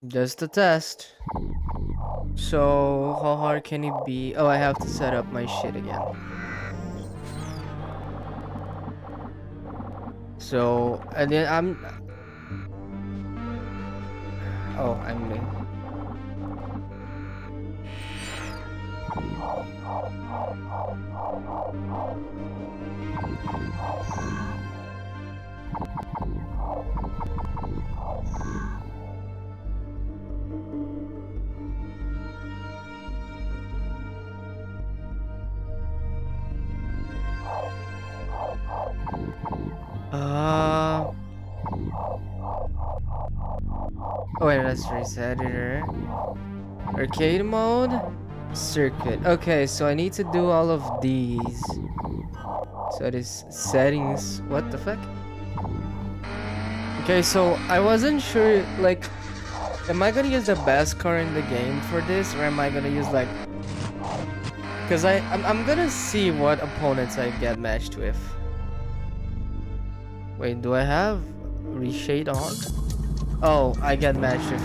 Just a test. So, how hard can it be? Oh, I have to set up my shit again. So, and then oh, I'm in. Oh wait, let's reset it. Arcade mode, circuit. Okay, so I need to do all of these. So it is settings. What the fuck? Okay, so I wasn't sure, like, am I gonna use the best car in the game for this, or am I gonna use like? Cause I'm gonna see what opponents I get matched with. Wait, do I have reshade on? Oh, I get matched with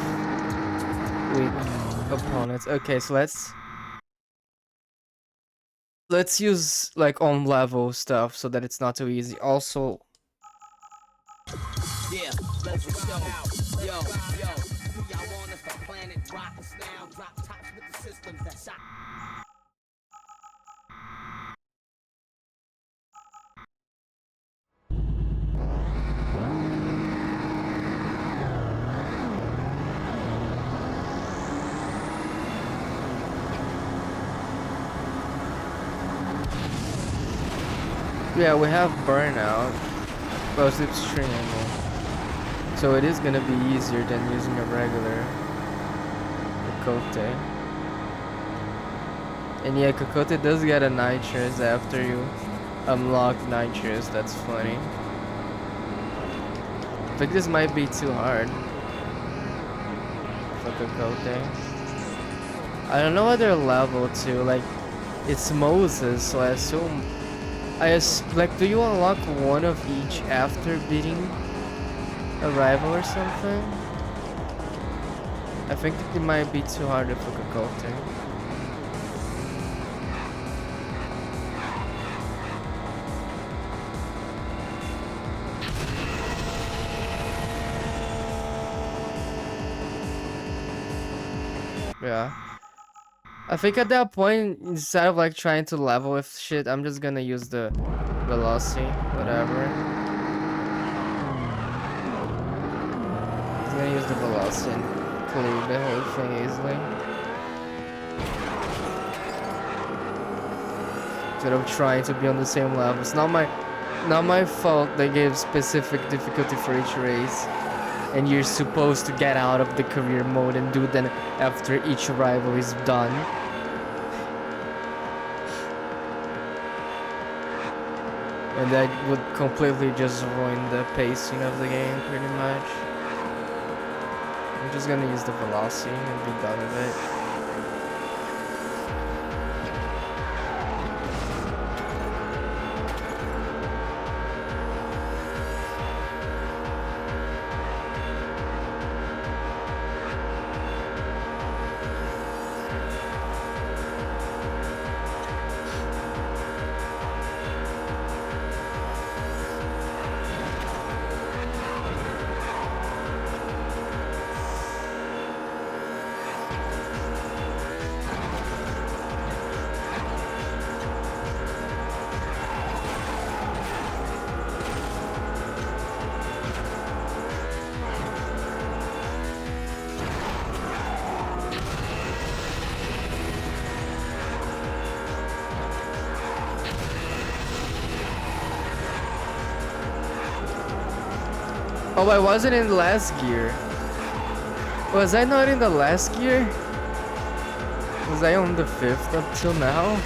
opponents. Okay, so let's use like on level stuff so that it's not too easy. Also, yeah, let's go. Yo, who y'all want us to planet rock us now? Drop tops with the systems that shot. yeah, we have burnout. Well, slipstream. So it is gonna be easier than using a regular Cocotte. And yeah, Cocotte does get a nitrous after you unlock nitrous. That's funny. I think this might be too hard for Cocotte. I don't know what they're level to. Like, it's Moses, so I assume. Like, do you unlock one of each after beating a rival or something? I think it might be too hard for Cocotte. Yeah. I think at that point, instead of like trying to level with shit, I'm just gonna use the velocity, whatever. I'm gonna use the velocity and clear the whole thing easily. Instead of trying to be on the same level. It's not my fault they gave specific difficulty for each race. And you're supposed to get out of the career mode and do that after each rival is done. And that would completely just ruin the pacing of the game, pretty much. I'm just gonna use the velocity and be done with it. Oh, I wasn't in the last gear. Was I not in the last gear? Was I on the 5th up till now?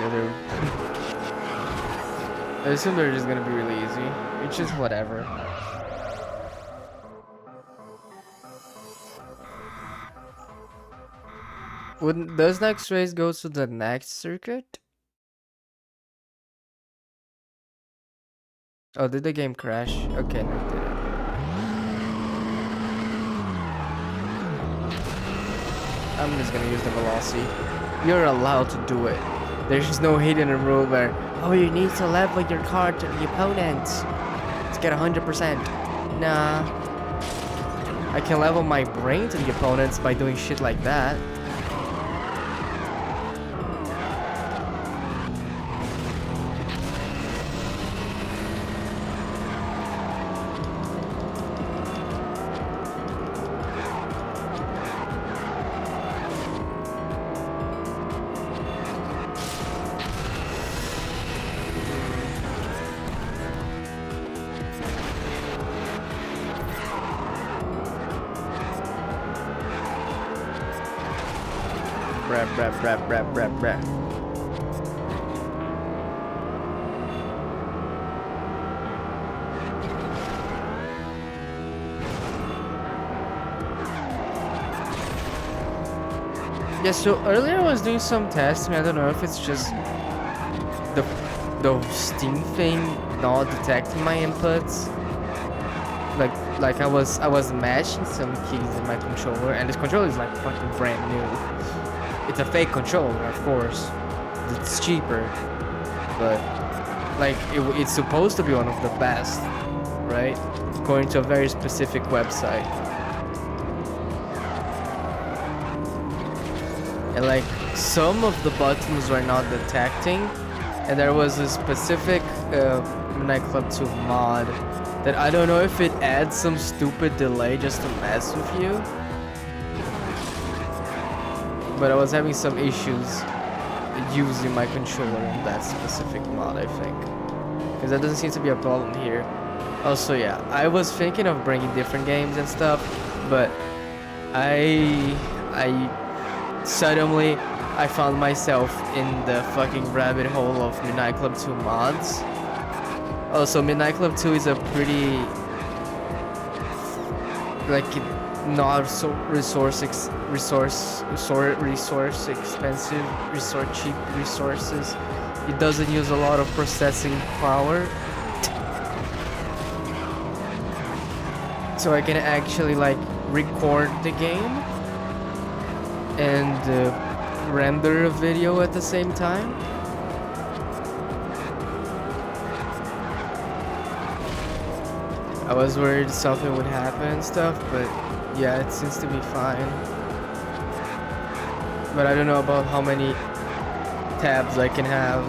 they're I assume they're just gonna be really easy. It's just whatever. Does next race go to the next circuit? Oh, did the game crash? Okay, no, it didn't. I'm just gonna use the velocity. You're allowed to do it. There's no hidden rule where, oh, you need to level your car to the opponent to get 100%. Nah. I can level my brain to the opponents by doing shit like that. Brap. Yeah, so earlier I was doing some testing. I don't know if it's just the Steam thing not detecting my inputs. Like I was matching some keys in my controller, and this controller is like fucking brand new. It's a fake controller, of course. It's cheaper, but like it's supposed to be one of the best, right? According to a very specific website. And like some of the buttons were not detecting, and there was a specific Nightclub 2 mod that I don't know if it adds some stupid delay just to mess with you, but I was having some issues using my controller in that specific mod, I think, because that doesn't seem to be a problem here. Also, yeah, I was thinking of bringing different games and stuff, but I suddenly I found myself in the fucking rabbit hole of Midnight Club 2 mods. Also, Midnight Club 2 is a pretty like not so resource expensive, cheap resources. It doesn't use a lot of processing power, so I can actually like record the game and render a video at the same time. I was worried something would happen and stuff, but yeah, it seems to be fine. But I don't know about how many tabs I can have,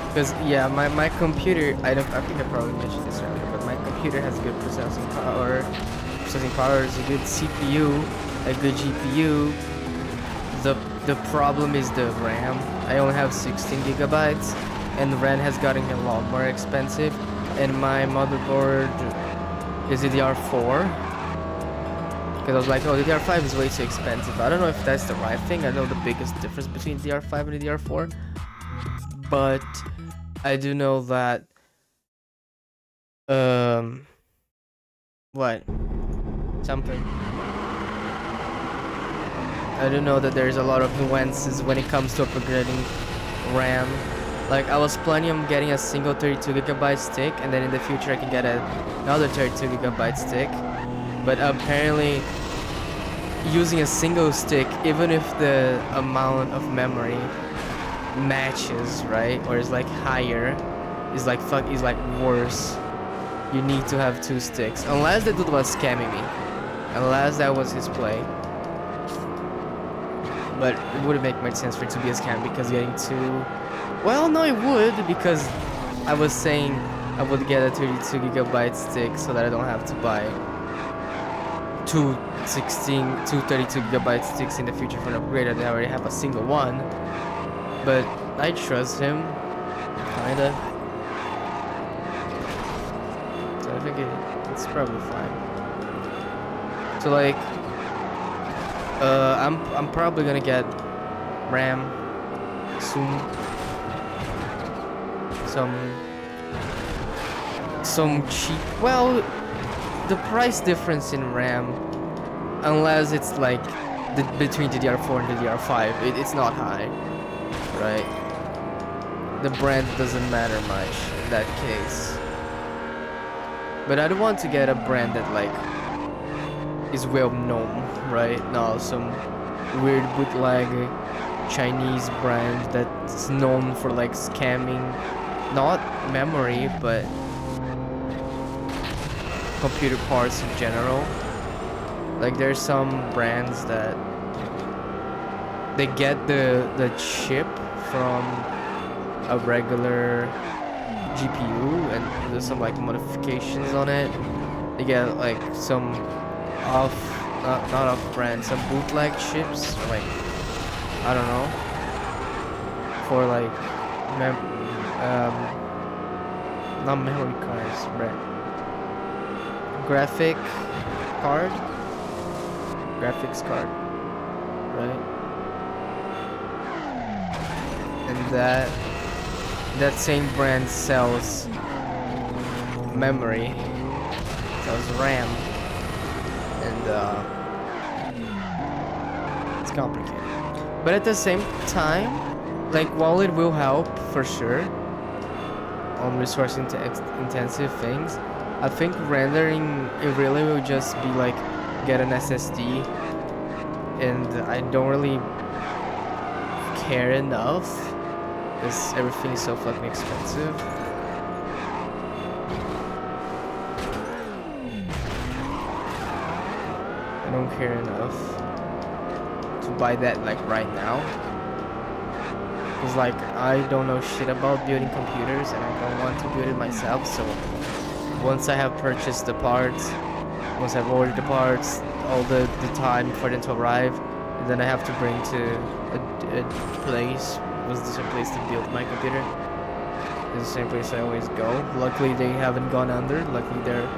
because yeah, my computer, I think I probably mentioned this earlier, but my computer has good processing power. Processing power is a good CPU, a good GPU. The problem is the RAM. I only have 16 gigabytes, and the RAM has gotten a lot more expensive, and my motherboard is DDR4, because I was like, oh, DDR5 is way too expensive. I don't know if that's the right thing. I know the biggest difference between DDR5 and DDR4, but I do know that what? Something. I do know that there's a lot of nuances when it comes to upgrading RAM. Like, I was planning on getting a single 32GB stick, and then in the future I can get another 32GB stick. But apparently, using a single stick, even if the amount of memory matches, right, or is like higher, is like worse. You need to have two sticks, unless the dude was scamming me, unless that was his play. But it wouldn't make much sense for it to be a scam, because getting two... Well, no, it would, because I was saying I would get a 32GB stick so that I don't have to buy two 32GB sticks in the future for an upgrade. I already have a single one. But I trust him, kinda. So I think it's probably fine. So like, I'm probably gonna get RAM soon. some cheap. Well, the price difference in RAM, unless it's like between DDR4 and DDR5, it's not high, right? The brand doesn't matter much in that case. But I don't want to get a brand that like is well known, right? No, some weird bootleg Chinese brand that's known for like scamming, not memory, but computer parts in general. Like there's some brands that they get the chip from a regular GPU and there's some like modifications on it. They get like some not off brand, some bootleg chips, or like I don't know, for like not memory cards, but graphics card, right? And that same brand sells memory, sells RAM, and it's complicated. But at the same time, like while it will help for sure on resource intensive things, I think rendering it really will just be like get an SSD, and I don't really care enough because everything is so fucking expensive. I don't care enough to buy that like right now, because like I don't know shit about building computers and I don't want to build it myself. So once I have purchased the parts, once I've ordered the parts, all the time for them to arrive, and then I have to bring to a place. Was the same place to build my computer. It's the same place I always go. Luckily they haven't gone under. Luckily they're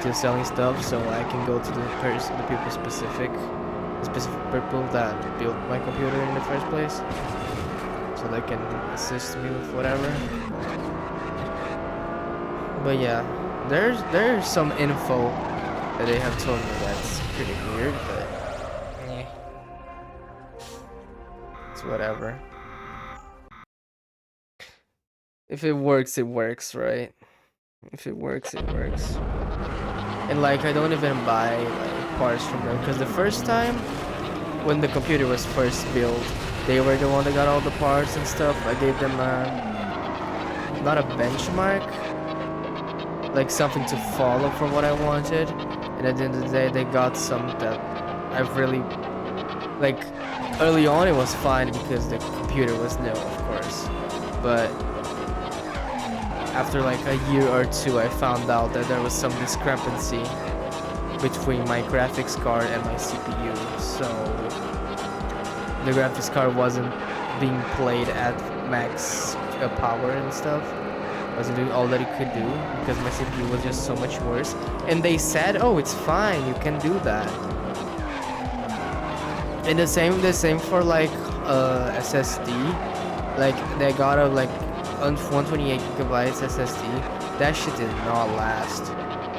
still selling stuff, so I can go to the people specific people that built my computer in the first place, so they can assist me with whatever. But yeah, there's some info that they have told me that's pretty weird, but yeah, it's whatever. If it works, it works, right? If it works, it works. And like, I don't even buy like parts from them, because the first time when the computer was first built, they were the one that got all the parts and stuff. I gave them not a benchmark, like something to follow for what I wanted. And at the end of the day, they got some that I've really like. Early on, it was fine because the computer was new, of course, but after like a year or two, I found out that there was some discrepancy between my graphics card and my CPU. So the graphics card wasn't being played at max power and stuff. Wasn't doing all that it could do because my CPU was just so much worse. And they said, "Oh, it's fine. You can do that." And the same for like SSD. Like they got a like 128 gigabytes SSD. That shit did not last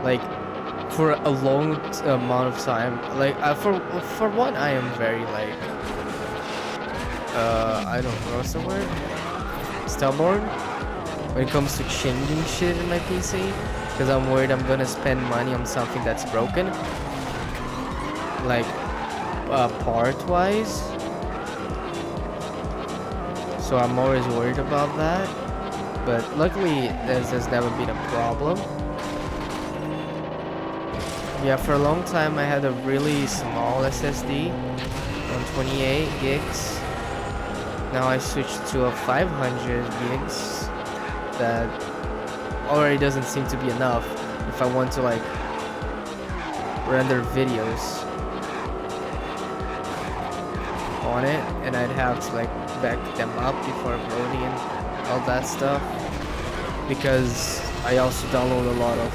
like for a long amount of time. Like for one, I am very like I don't know what's the word, stubborn when it comes to changing shit in my PC, because I'm worried I'm gonna spend money on something that's broken, like part wise. So I'm always worried about that. But luckily, this has never been a problem. Yeah, for a long time I had a really small SSD, 128 gigs. Now I switched to a 500 gigs. That already doesn't seem to be enough if I want to like render videos on it, and I'd have to like back them up before uploading and all that stuff, because I also download a lot of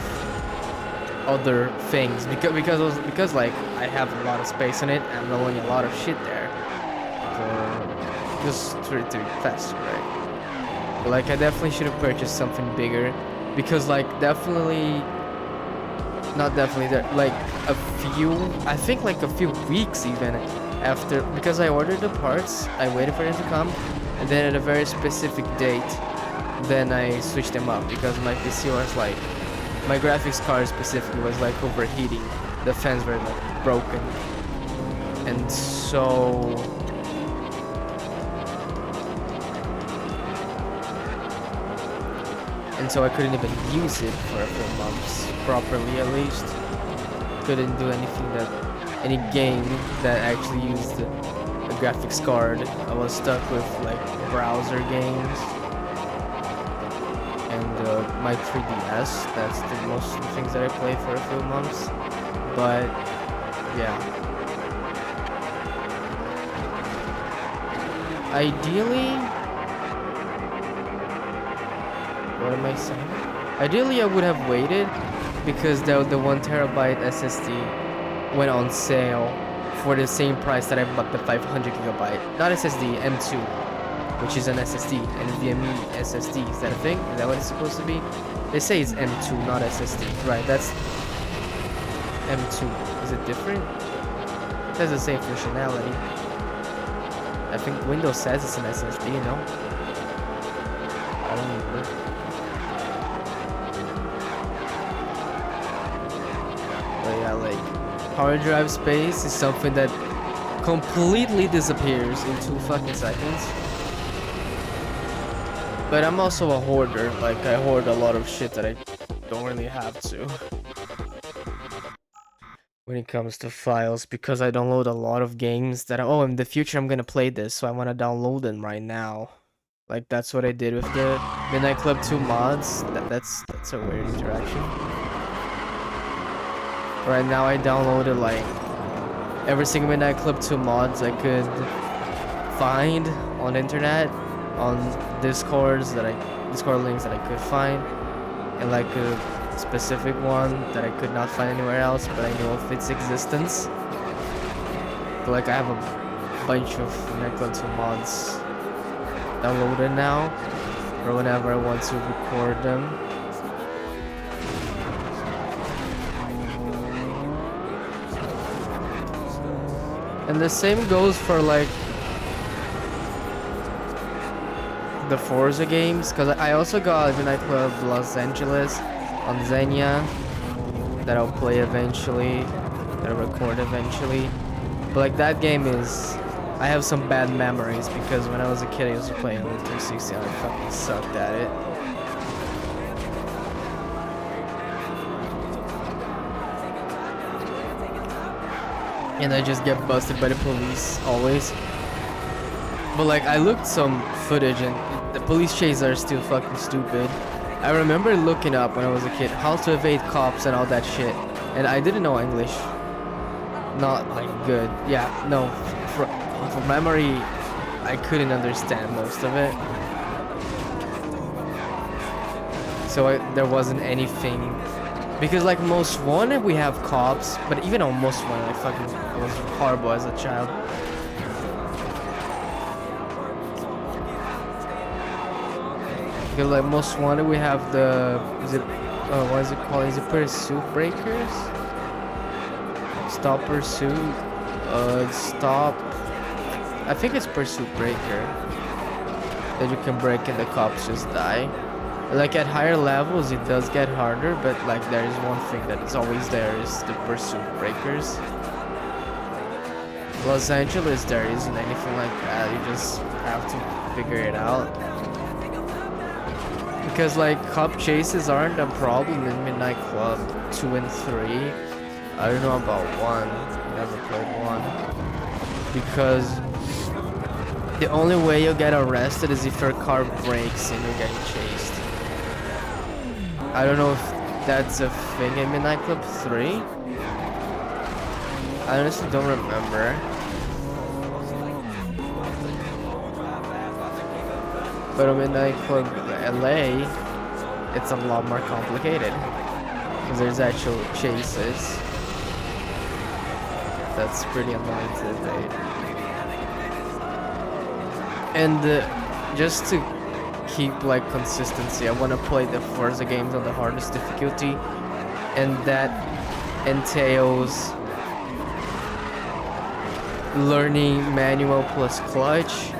other things because like I have a lot of space in it and I'm downloading a lot of shit there, so just to be faster, right? But like I definitely should have purchased something bigger, because like definitely, not definitely, like a few, I think like a few weeks even after, because I ordered the parts, I waited for them to come, and then at a very specific date, then I switched them up because my PC was like, my graphics card specifically was like overheating. The fans were like broken, and so I couldn't even use it for a few months properly. At least couldn't do anything that, any game that actually used a graphics card. I was stuck with like browser games and my 3DS. That's the most of the things that I played for a few months. But yeah, ideally, what am I saying? Ideally, I would have waited because the 1 TB SSD went on sale for the same price that I bought the 500 GB, not SSD, M2, which is an SSD, NVMe SSD. Is that a thing? Is that what it's supposed to be? They say it's M2, not SSD. Right, that's M2. Is it different? It has the same functionality. I think Windows says it's an SSD, you know? I don't remember. But yeah, like, hard drive space is something that completely disappears in 2 fucking seconds. But I'm also a hoarder. Like, I hoard a lot of shit that I don't really have to when it comes to files, because I download a lot of games that oh, in the future I'm gonna play this, so I want to download them right now. Like, that's what I did with the Midnight Club 2 mods. That's a weird interaction. Right now I downloaded like every single Midnight Club 2 mods I could find on the internet, on Discord links that I could find, and like a specific one that I could not find anywhere else, but I know of its existence. But like I have a bunch of Midnight Club 2 mods downloaded now for whenever I want to record them. And the same goes for like the Forza games, because I also got Midnight Club Los Angeles on Xenia that I'll play eventually, that I'll record eventually. But like that game is, I have some bad memories because when I was a kid I used to play on the 360 and I fucking sucked at it. And I just get busted by the police always. But like I looked some footage and the police chases are still fucking stupid. I remember looking up when I was a kid how to evade cops and all that shit, and I didn't know English. Not like good. Yeah, no. For memory, I couldn't understand most of it. So there wasn't anything. Because like Most Wanted, we have cops, but even on Most Wanted, I was horrible as a child. Because like Most Wanted, we have the, what is it called? Is it Pursuit Breakers? Stop Pursuit, Stop, I think it's Pursuit Breaker, that you can break and the cops just die. Like at higher levels it does get harder, but like there is one thing that is always there is the Pursuit Breakers. Los Angeles, there isn't anything like that, you just have to figure it out. Because like cop chases aren't a problem in Midnight Club 2 and 3. I don't know about 1, never played 1. Because the only way you'll get arrested is if your car breaks and you're getting chased. I don't know if that's a thing in Midnight Club 3. I honestly don't remember. But in Midnight Club LA, it's a lot more complicated. Because there's actual chases. That's pretty annoying to debate. And just to keep like consistency. I want to play the Forza games on the hardest difficulty, and that entails learning manual plus clutch,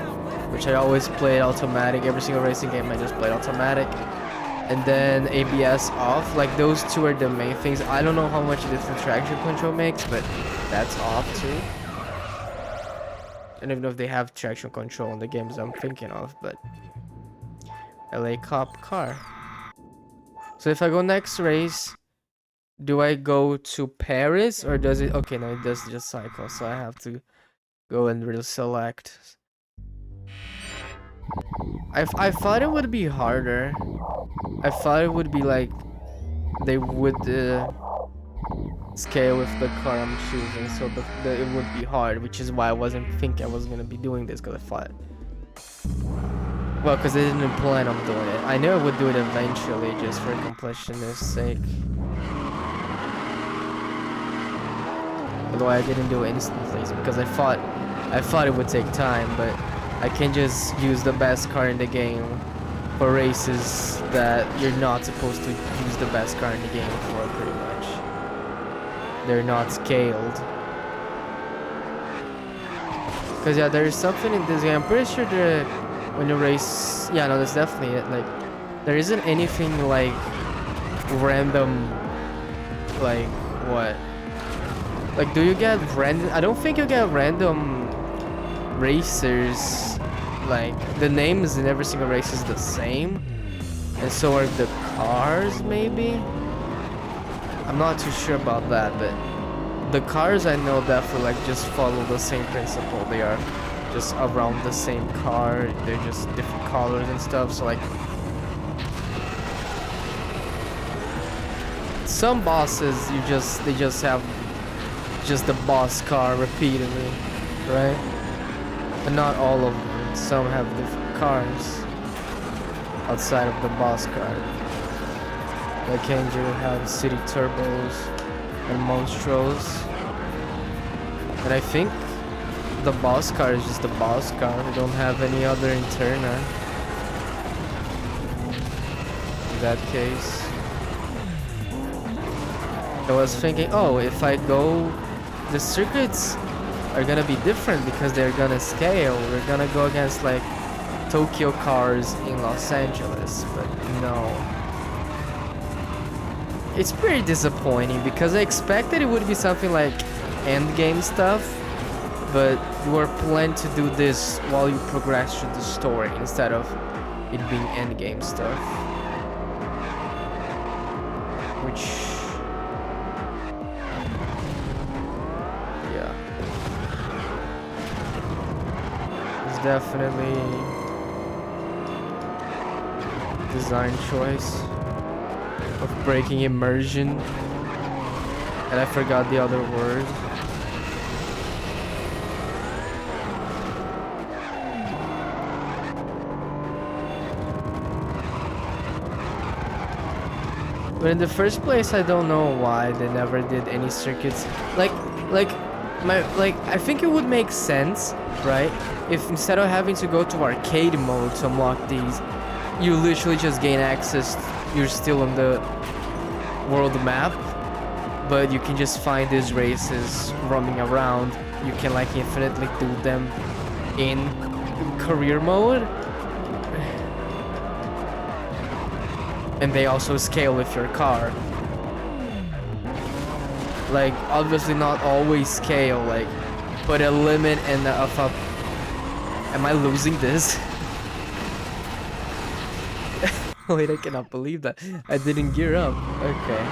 which I always play automatic. Every single racing game I just play automatic, and then ABS off. Like those two are the main things. I don't know how much difference traction control makes, but that's off too. I don't even know if they have traction control in the games I'm thinking of, but LA cop car. So if I go next race, do I go to Paris or does it? Okay, no, it does just cycle, so I have to go and really select. I thought it would be harder. I thought it would be like they would scale with the car I'm choosing, so it would be hard, which is why I wasn't thinking I was gonna be doing this, because I thought, well, because I didn't plan on doing it. I knew I would do it eventually, just for completionist's sake. Although I didn't do it instantly, because I thought it would take time, but I can just use the best car in the game for races that you're not supposed to use the best car in the game for, pretty much. They're not scaled. Cause yeah, there's something in this game. I'm pretty sure when you race, yeah, no, that's definitely it. Like, there isn't anything like random, like what? Like, do you get random? I don't think you get random racers. Like, the names in every single race is the same, and so are the cars, maybe? I'm not too sure about that, but the cars I know definitely like just follow the same principle. They are just around the same car, they're just different colors and stuff, so like some bosses they just have just the boss car repeatedly, right? But not all of them. Some have different cars outside of the boss car. Like Angel have City Turbos and Monstros. And I think the boss car is just the boss car. We don't have any other interna. In that case. I was thinking, oh, if I go, the circuits are gonna be different because they're gonna scale. We're gonna go against like Tokyo cars in Los Angeles, but no. It's pretty disappointing because I expected it would be something like endgame stuff, but you are planned to do this while you progress through the story instead of it being endgame stuff. Which, yeah, it's definitely design choice of breaking immersion, and I forgot the other word. But in the first place, I don't know why they never did any circuits. I think it would make sense, right? If instead of having to go to arcade mode to unlock these, you literally just gain access. You're still on the world map, but you can just find these races roaming around. You can like infinitely do them in career mode, and they also scale with your car. Like, obviously not always scale, like, but a limit and of a... Am I losing this? Wait, I cannot believe that. I didn't gear up. Okay.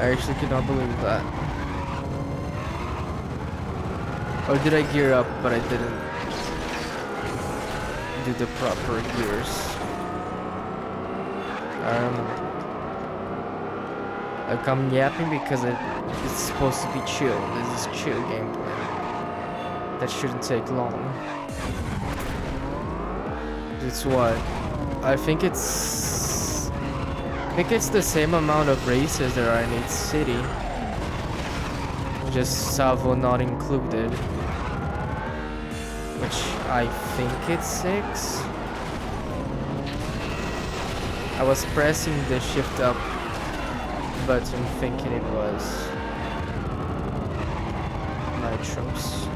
I actually cannot believe that. Or did I gear up, but I didn't do the proper gears? Like, I'm yapping because it's supposed to be chill. This is chill gameplay. That shouldn't take long. It's what? I think it's the same amount of races there are in each city. Just Savo not included. which I think it's 6. I was pressing the shift up button thinking it was nitros.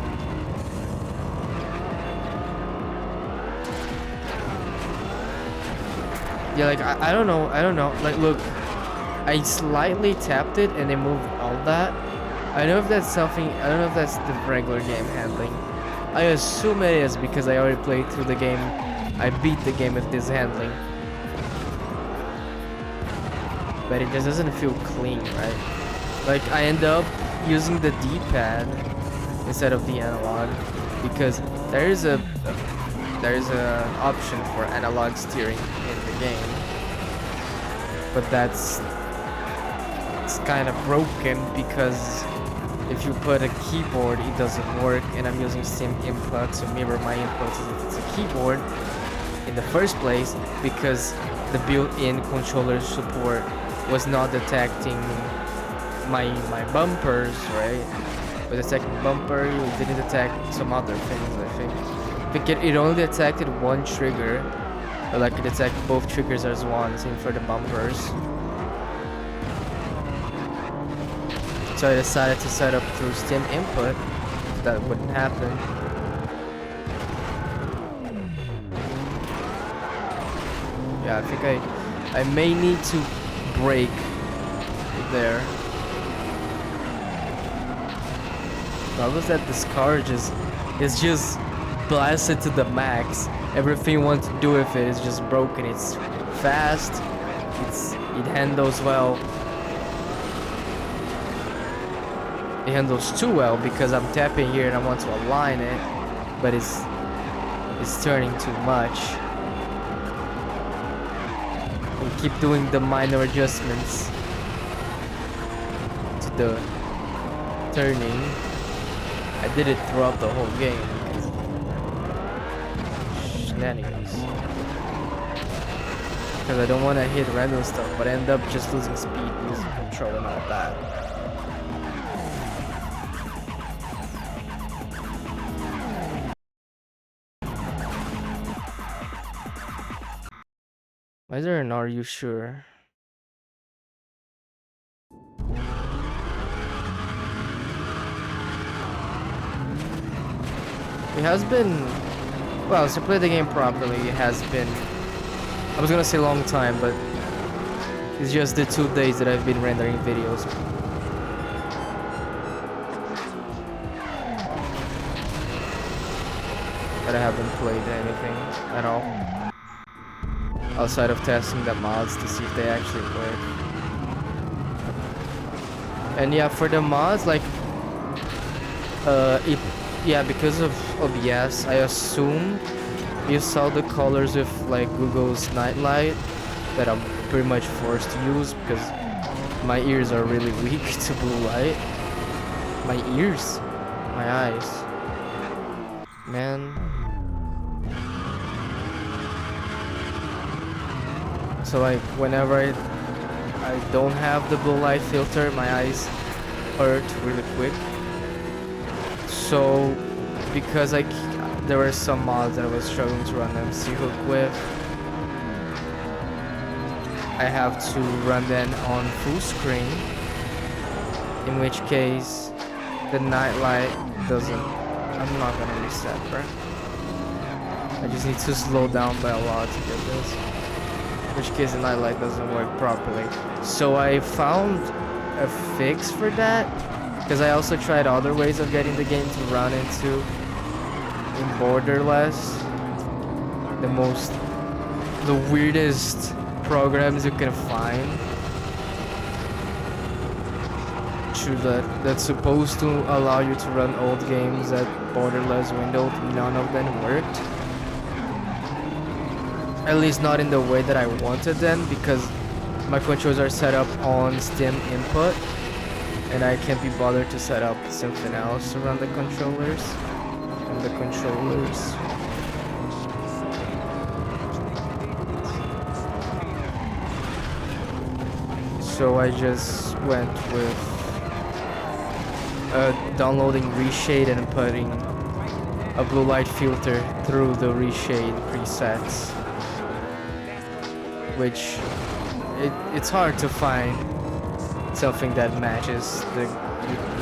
Yeah, like I don't know, like look, I slightly tapped it and it moved all that. I don't know if that's something, I don't know if that's the regular game handling. I assume it is because I already played through the game. I beat the game with this handling. But it just doesn't feel clean, right? Like I end up using the D-pad instead of the analog because there's an option for analog steering in the game, but it's kind of broken because if you put a keyboard it doesn't work, and I'm using Steam input to mirror my inputs as if it's a keyboard in the first place because the built-in controller support was not detecting my bumpers, right? With the second bumper, it didn't detect some other things, I think. It only detected one trigger, or like it detected both triggers as one, same for the bumpers. So I decided to set up through Steam input, so that wouldn't happen. Yeah, I think I may need to brake there. Notice that this car is just blasted to the max. Everything you want to do with it is just broken. It's fast. It handles well. It handles too well because I'm tapping here and I want to align it, but it's turning too much. We keep doing the minor adjustments to the turning. I did it throughout the whole game. Shenanigans. Because I don't want to hit random stuff, but I end up just losing speed, losing control, and all that. Why is there an "are you sure"? It has been, well, to play the game properly, it has been, I was gonna say long time, but it's just the 2 days that I've been rendering videos. That I haven't played anything at all. Outside of testing the mods to see if they actually work. And yeah, for the mods, like, yeah, because of OBS, I assume you saw the colors with like Google's nightlight that I'm pretty much forced to use because my ears are really weak to blue light. My ears? My eyes. Man. So like whenever I don't have the blue light filter, my eyes hurt really quick. So because there were some mods that I was struggling to run MC Hook with, I have to run them on full screen, in which case the nightlight doesn't, I'm not gonna reset, bro. I just need to slow down by a lot to get this, in which case the nightlight doesn't work properly. So I found a fix for that, because I also tried other ways of getting the game to run in borderless. The weirdest programs you can find that's supposed to allow you to run old games at borderless window. None of them worked. At least not in the way that I wanted them, because my controls are set up on Steam input and I can't be bothered to set up something else to run the controllers. So I just went with downloading Reshade and putting a blue light filter through the reshade presets, which it's hard to find something that matches the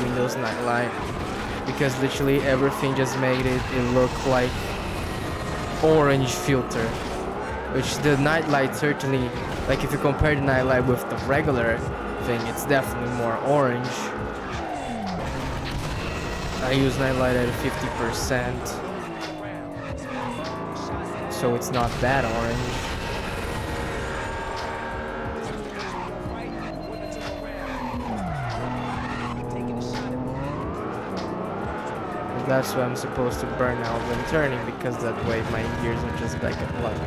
Windows nightlight, because literally everything just made it look like orange filter, which the nightlight certainly, like if you compare the nightlight with the regular thing, it's definitely more orange. I use nightlight at 50%, so it's not that orange. That's why I'm supposed to burn out when turning, because that way my gears are just back at one.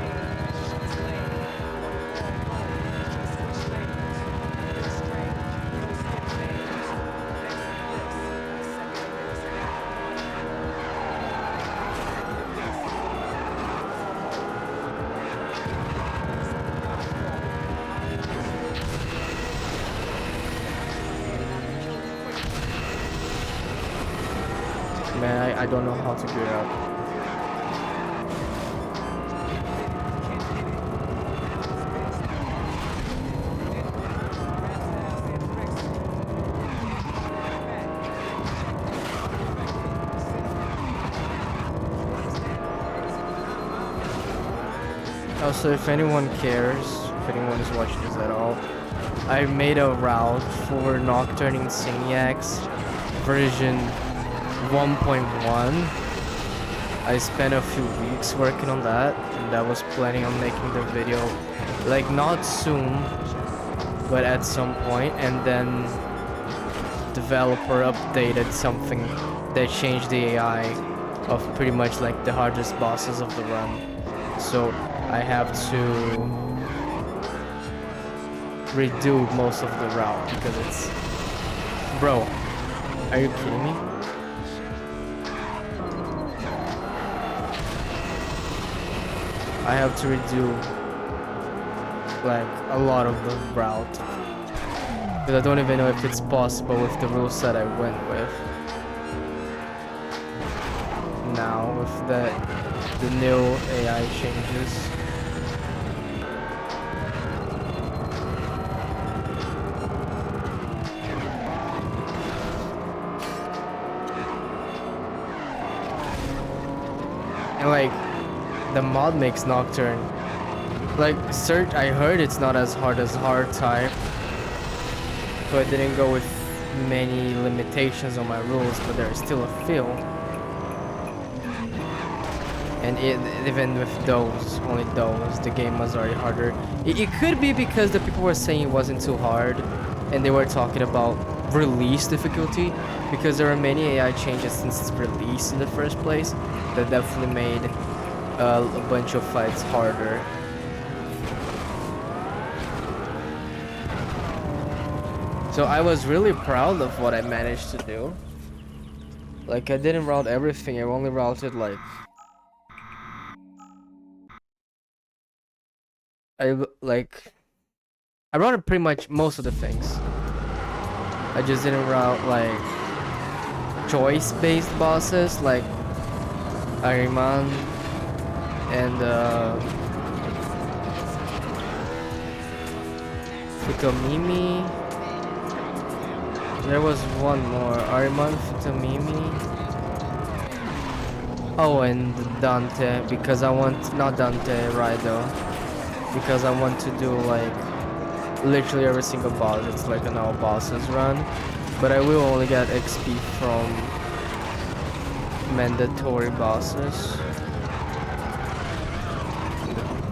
Man, I don't know how to gear up. Also, if anyone cares, if anyone is watching this at all, I made a route for Nocturne Insaniacs version 1.1. I spent a few weeks working on that, and I was planning on making the video like not soon, but at some point, and then developer updated something that changed the AI of pretty much like the hardest bosses of the run. So I have to redo most of the route because it's... Bro, are you kidding me? I have to redo like a lot of the route, because I don't even know if it's possible with the rules that I went with. Now with the new AI changes. And like the mod makes Nocturne, like I heard it's not as hard as Hardtime, so I didn't go with many limitations on my rules, but there's still a few. And even with those, only those, the game was already harder. It could be because the people were saying it wasn't too hard, and they were talking about release difficulty, because there are many AI changes since its release in the first place that definitely made a bunch of fights harder. So I was really proud of what I managed to do. Like, I didn't route everything, I only routed like... I routed pretty much most of the things. I just didn't route like choice-based bosses like Ahriman and Futomimi. There was one more, Ahriman, Futomimi. Oh, and Dante, because I want, not Dante, Raido, because I want to do like literally every single boss. It's like an all bosses run, but I will only get XP from mandatory bosses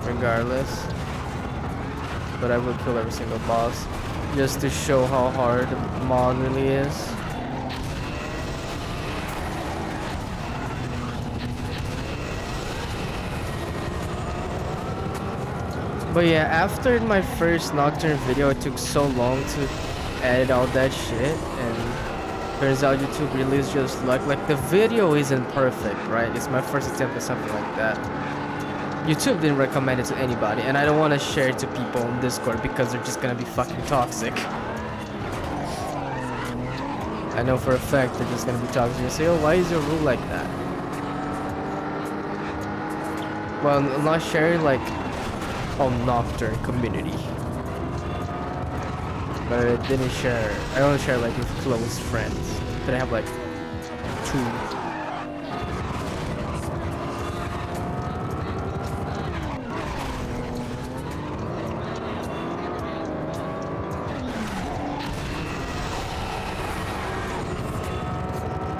regardless, but I will kill every single boss just to show how hard mod really is. But yeah, after my first Nocturne video, it took so long to edit all that shit, and turns out YouTube really is just like the video isn't perfect, right? It's my first attempt at something like that. YouTube didn't recommend it to anybody, and I don't want to share it to people on Discord because they're just gonna be fucking toxic. I know for a fact they're just gonna be toxic and say, oh, why is your rule like that? Well, not share like on Nocturne community, but I didn't share. I only share like with close friends. But I have like 2.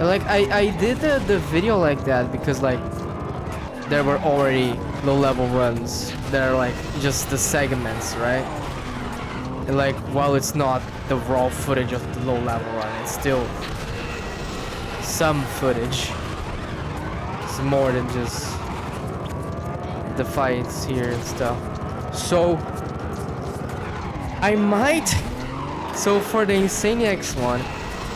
Like I did the video like that because like there were already low level runs that are like just the segments, right? And like while it's not the raw footage of the low level run, it's still some footage. It's more than just the fights here and stuff. So I might, so for the Insaniacs one,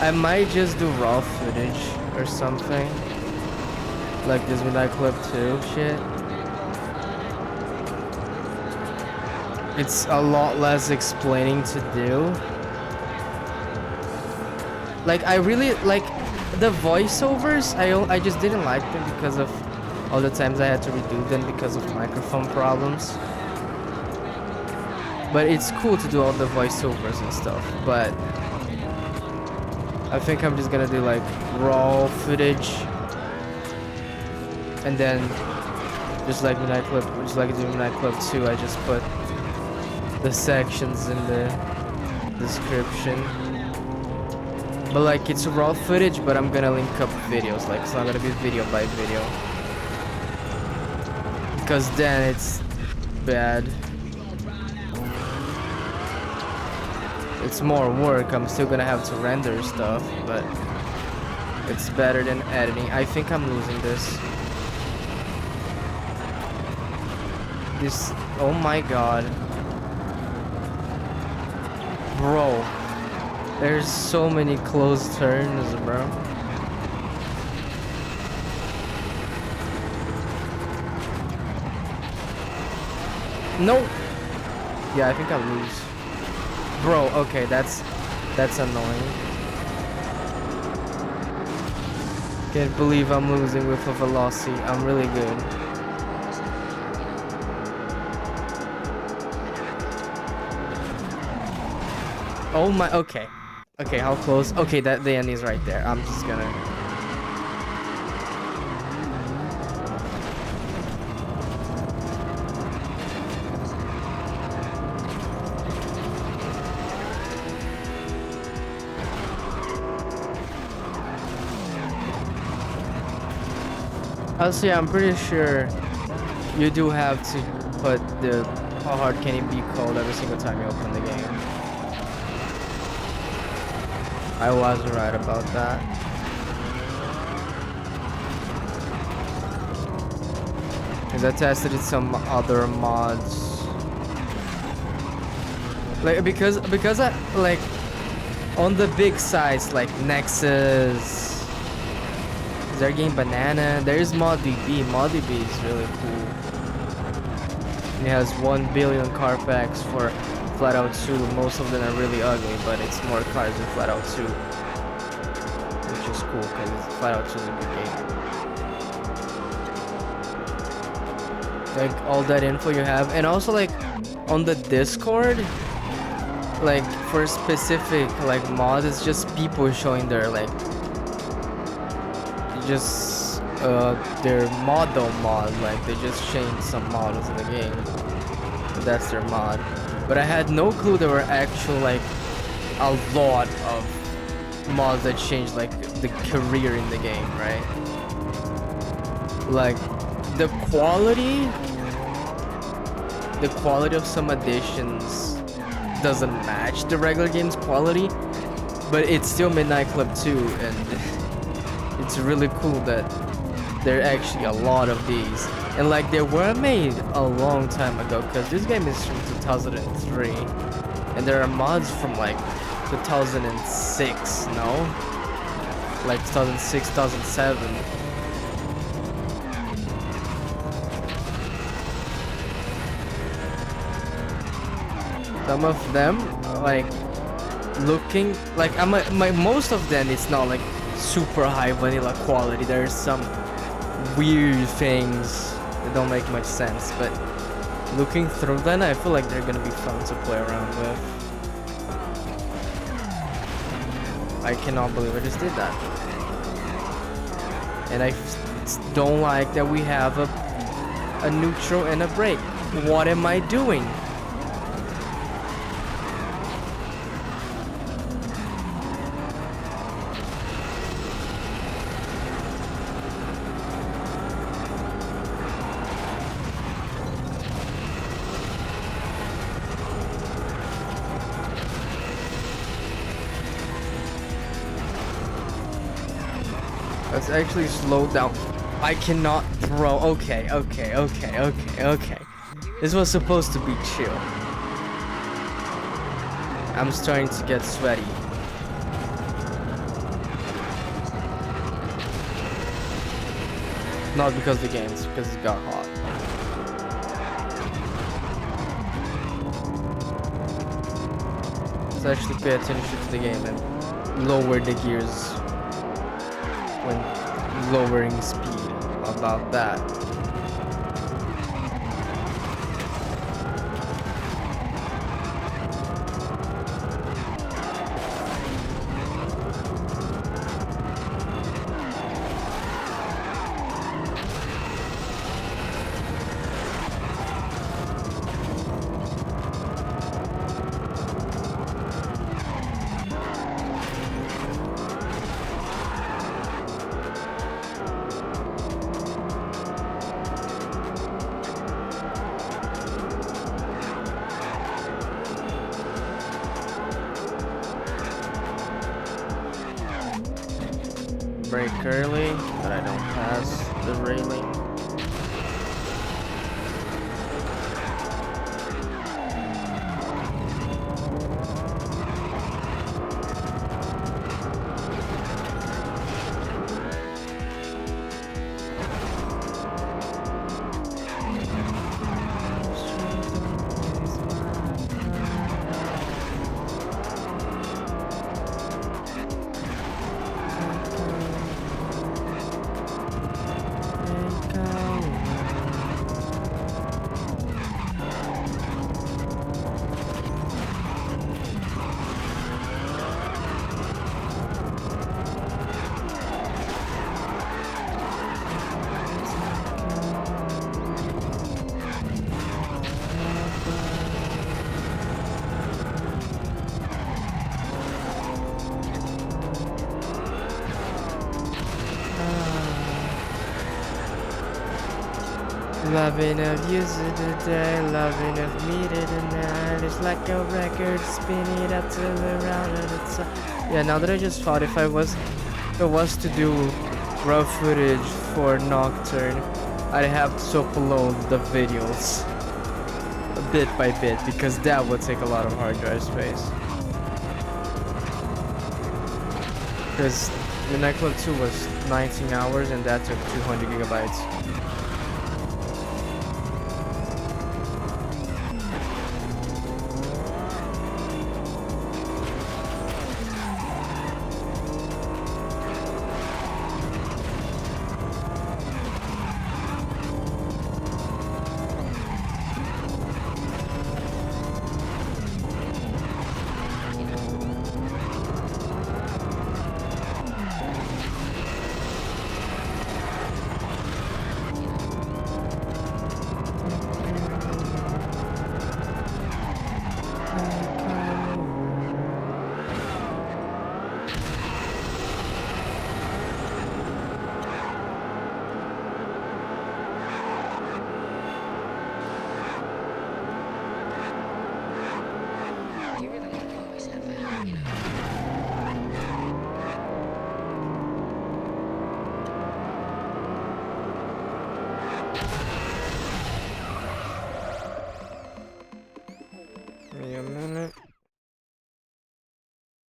I might just do raw footage or something. Like this Midnight Club 2 shit. It's a lot less explaining to do. Like I really like the voiceovers. I just didn't like them because of all the times I had to redo them because of microphone problems. But it's cool to do all the voiceovers and stuff, but I think I'm just gonna do like raw footage, and then just like Midnight Club, just like doing Midnight Club 2, I just put the sections in the description. But like it's raw footage, but I'm gonna link up videos. Like it's not gonna be video by video, because then it's bad. It's more work. I'm still gonna have to render stuff, but it's better than editing. I think I'm losing this. Oh my god. Bro. There's so many close turns, bro. No. Yeah, I think I'll lose. Bro, okay, that's annoying. Can't believe I'm losing with a velocity. I'm really good. Oh my, okay. Okay, how close? Okay, that the end is right there. I'm just gonna... Also, yeah, I'm pretty sure you do have to put the how hard can it be code every single time you open the game. I was right about that. Because I tested it some other mods. Like because I like on the big sites like Nexus, they're getting Banana. There's ModDB. ModDB is really cool. It has 1 billion car packs for Flatout 2. Most of them are really ugly, but it's more cars than Flatout 2, which is cool because Flatout 2 is a good game. Like all that info you have, and also like on the Discord, like for specific like mods, it's just people showing their like just their model mod, like they just changed some models in the game. That's their mod. But I had no clue there were actual like a lot of mods that changed like the career in the game, right? Like the quality of some additions doesn't match the regular game's quality, but it's still Midnight Club 2, and it's really cool that there are actually a lot of these. And like they were made a long time ago, because this game is from 2003, and there are mods from like 2006, no? Like 2006, 2007. Some of them like looking like most of them, it's not like super high vanilla quality. There's some weird things It don't make much sense, but looking through them, I feel like they're gonna be fun to play around with. I cannot believe I just did that. And I don't like that we have a neutral and a brake. What am I doing? Let's actually slow down. I cannot throw. Okay. This was supposed to be chill. I'm starting to get sweaty. Not because of the game, it's because it got hot. Let's actually pay attention to the game and lower the gears when lowering speed. About that. Brake early, but I don't pass the railing. Loving of you today, loving of me tonight. It's like a record, spin it up till around and it's yeah, now that I just thought if it was to do raw footage for Nocturne, I'd have to upload the videos bit by bit because that would take a lot of hard drive space. Because the Necro 2 was 19 hours and that took 200 gigabytes.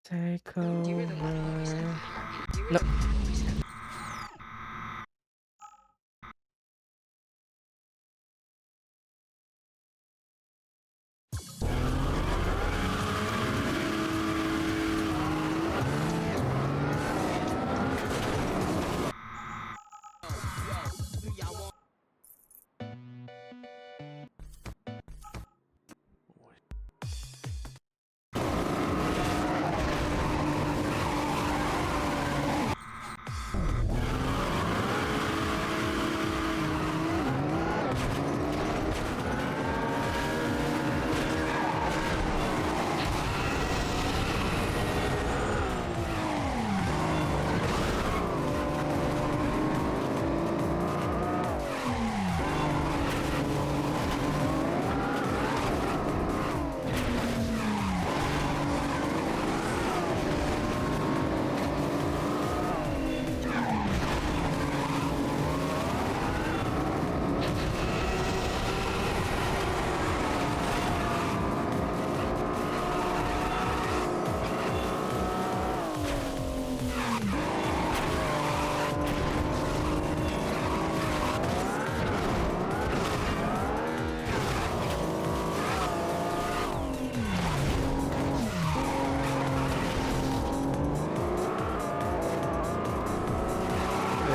Take over. No.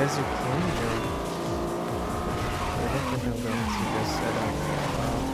guess you can do. I don't think I'm going to just set up for a while.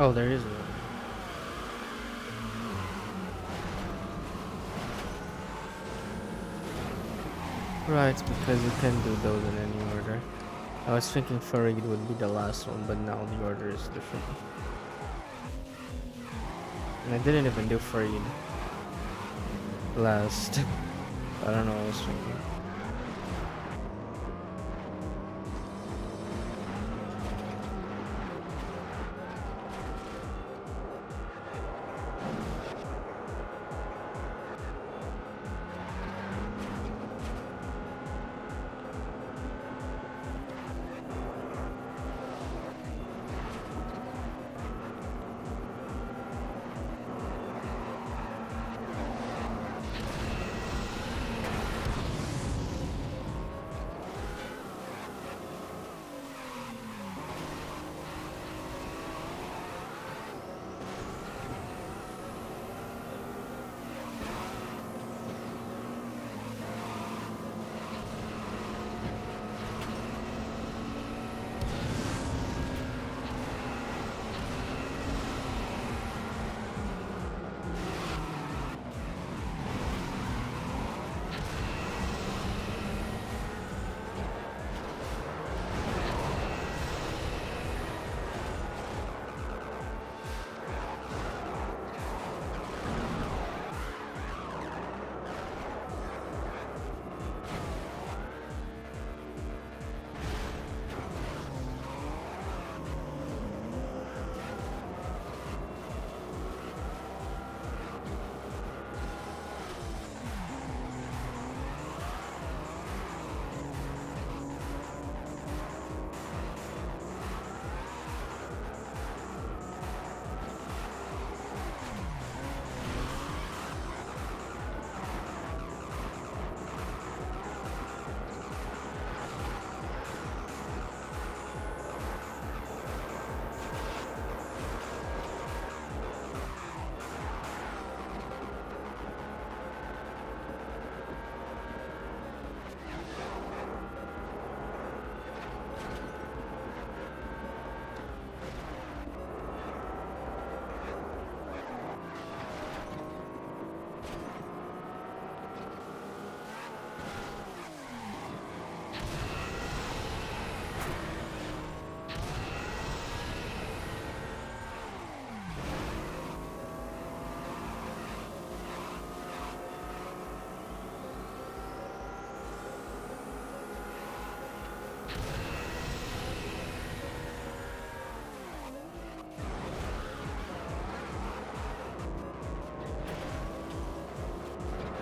Oh, there is one. Right, because you can do those in any order. I was thinking Farid would be the last one, but now the order is different. And I didn't even do Farid last. I don't know what I was thinking.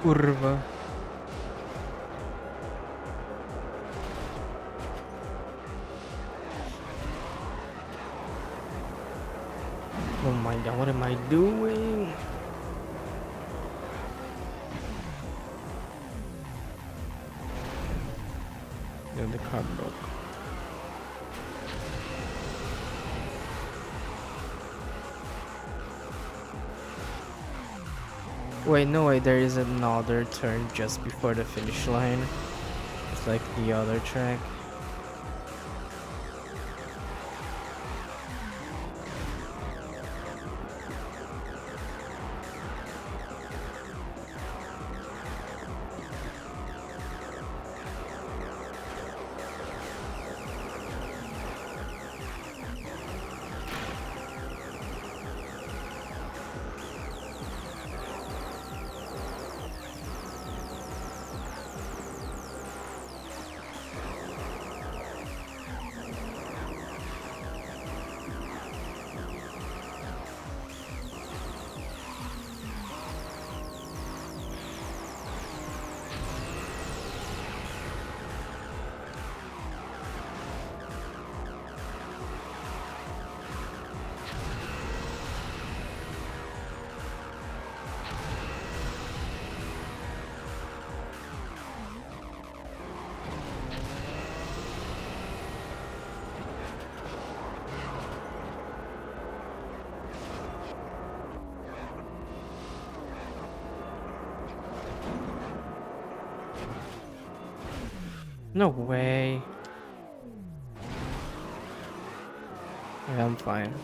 curva. Oh my god, what am I doing? Yeah, the car broke. Wait, no way, there is another turn just before the finish line. It's like the other track. No way. Yeah, I'm fine.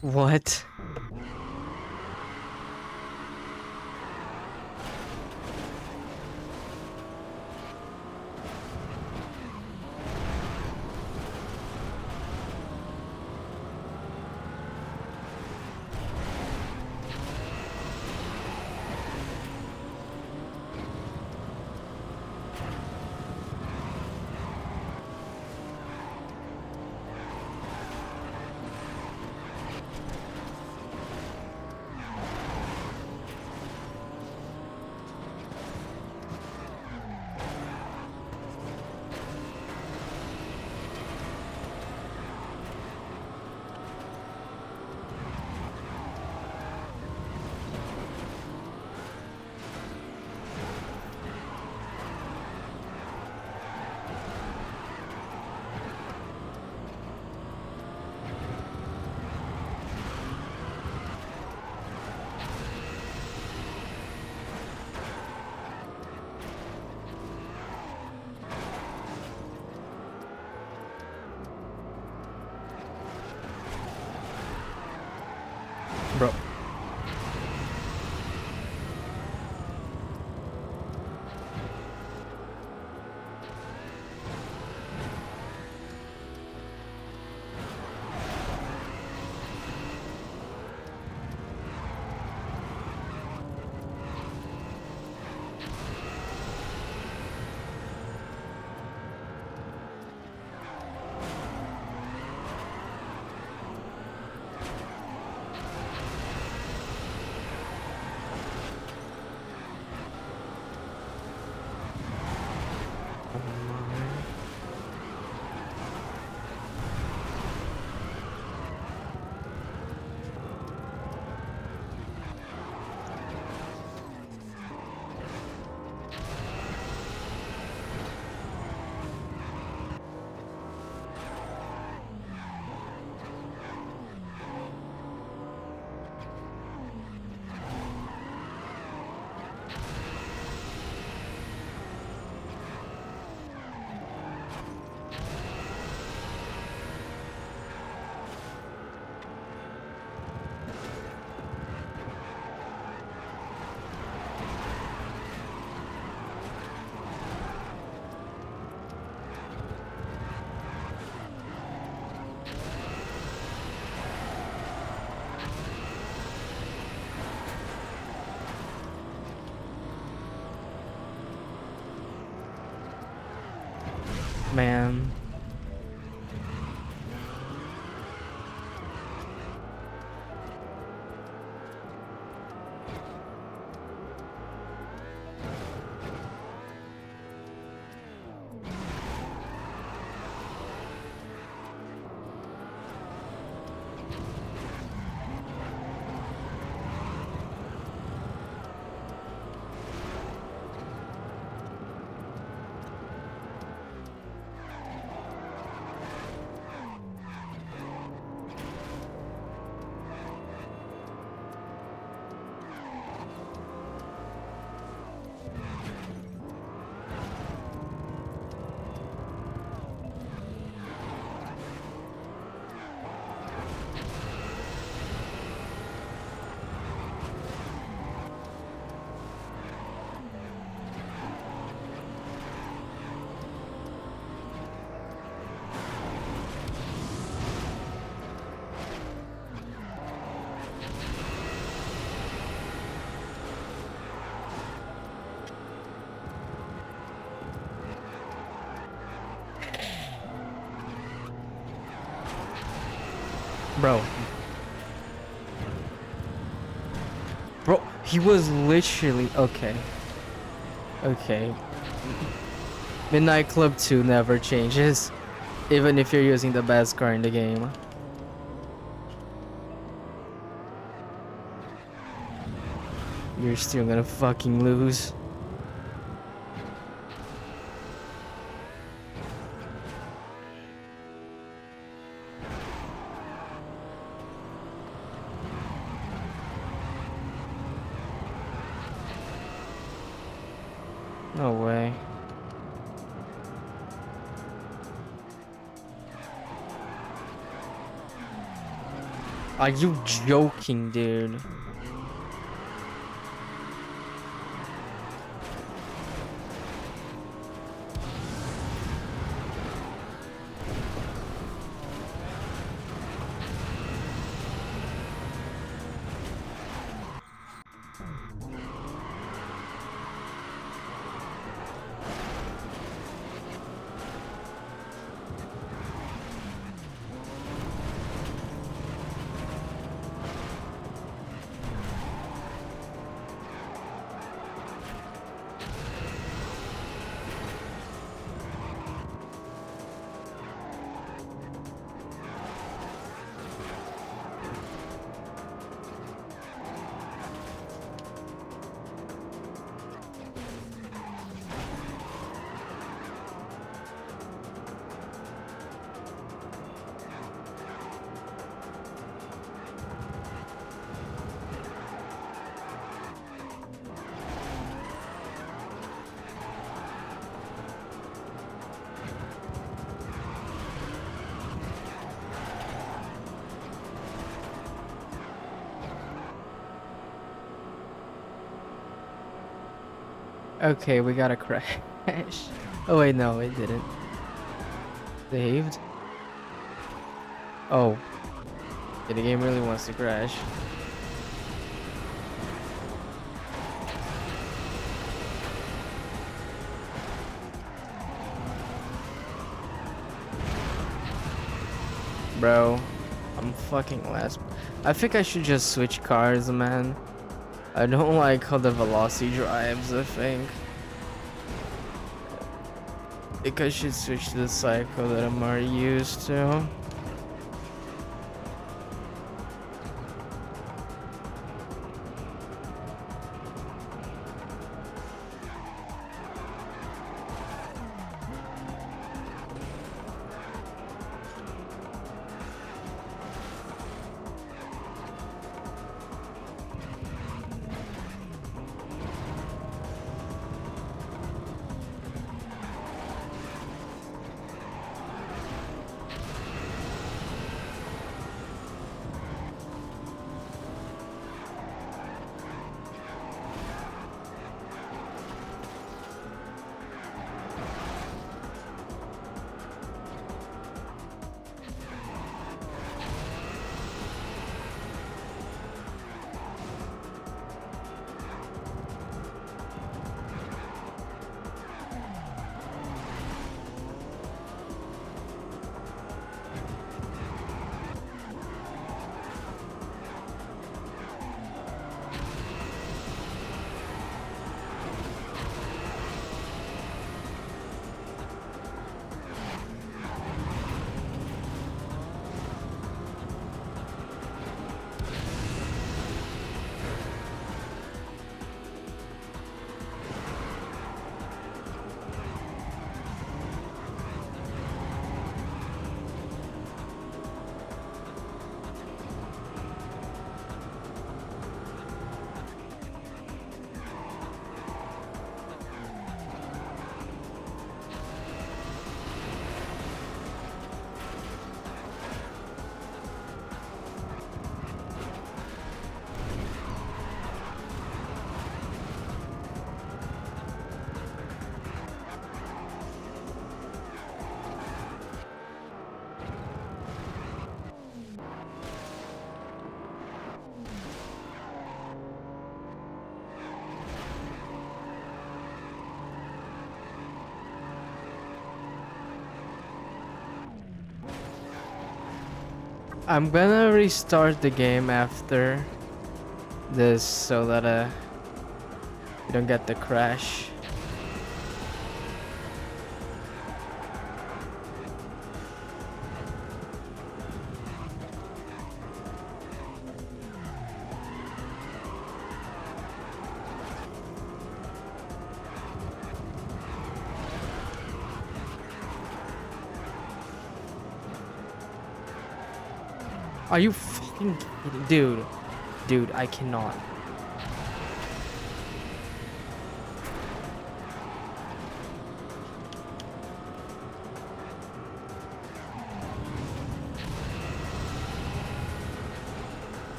What? man. Bro. Bro, he was literally... Okay. Okay. Midnight Club 2 never changes. Even if you're using the best car in the game. You're still gonna fucking lose. No way. Are you joking, dude? Okay, we got a crash. Oh wait, no, it didn't. Saved? Oh. Yeah, the game really wants to crash. Bro, I'm fucking last. I think I should just switch cars, man. I don't like how the velocity drives, I think. I think I should switch to the cycle that I'm already used to. I'm gonna restart the game after this so that you don't get the crash. Are you fucking kidding? Dude. Dude, I cannot.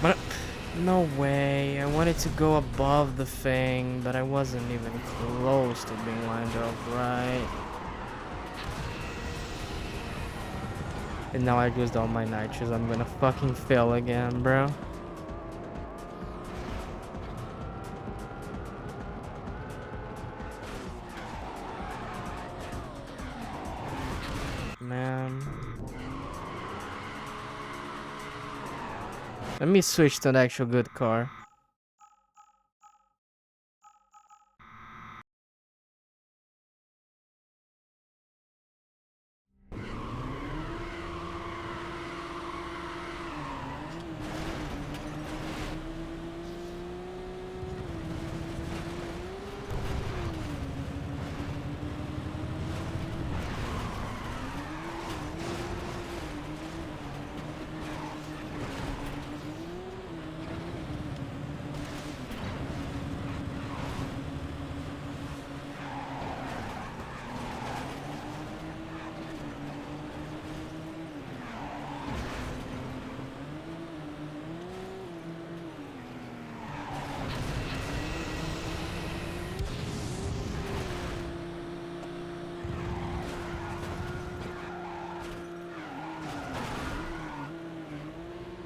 But no way. I wanted to go above the thing, but I wasn't even close to being lined up right. And now I used all my nitros. I'm gonna fucking fail again, bro. Man. Let me switch to an actual good car.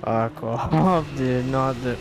Fuck off, dude. Not the...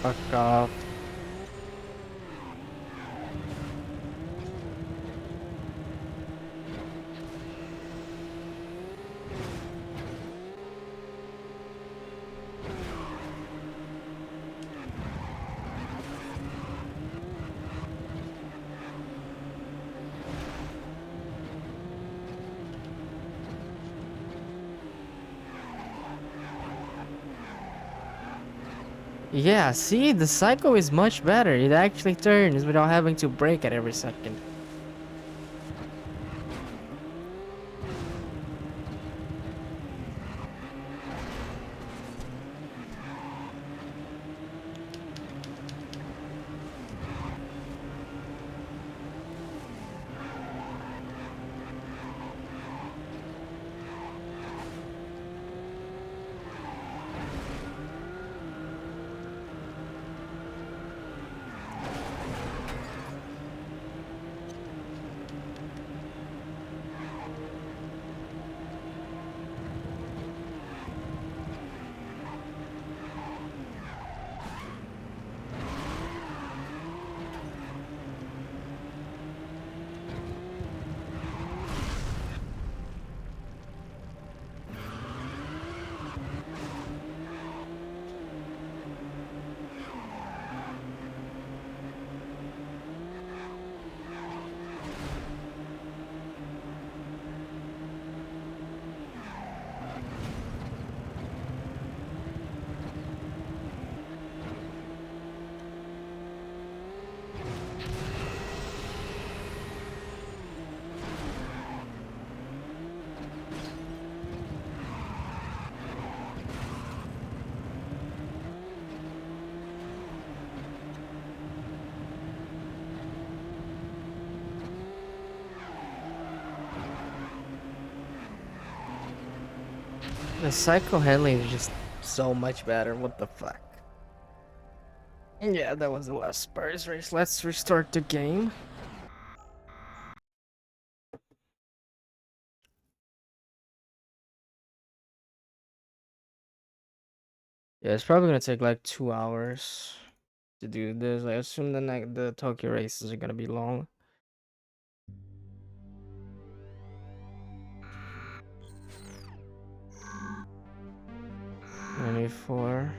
Fuck off. Yeah, see, the Psycho is much better. It actually turns without having to brake at every second. The cycle handling is just so much better. What the fuck? Yeah, that was the last Spurs race. Let's restart the game. Yeah, it's probably gonna take like 2 hours to do this. I assume the Tokyo races are gonna be long. 94.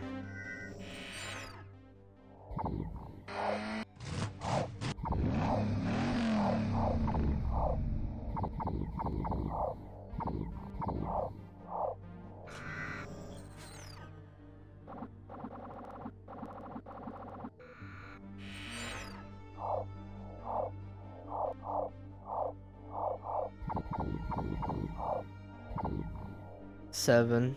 Seven.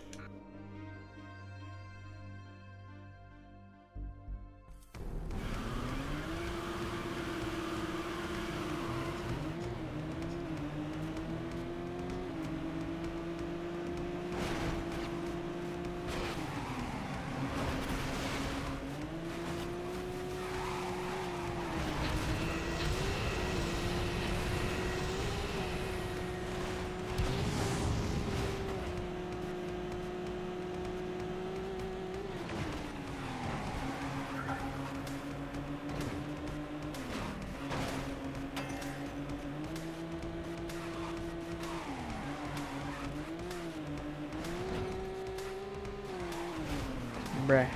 Bruh.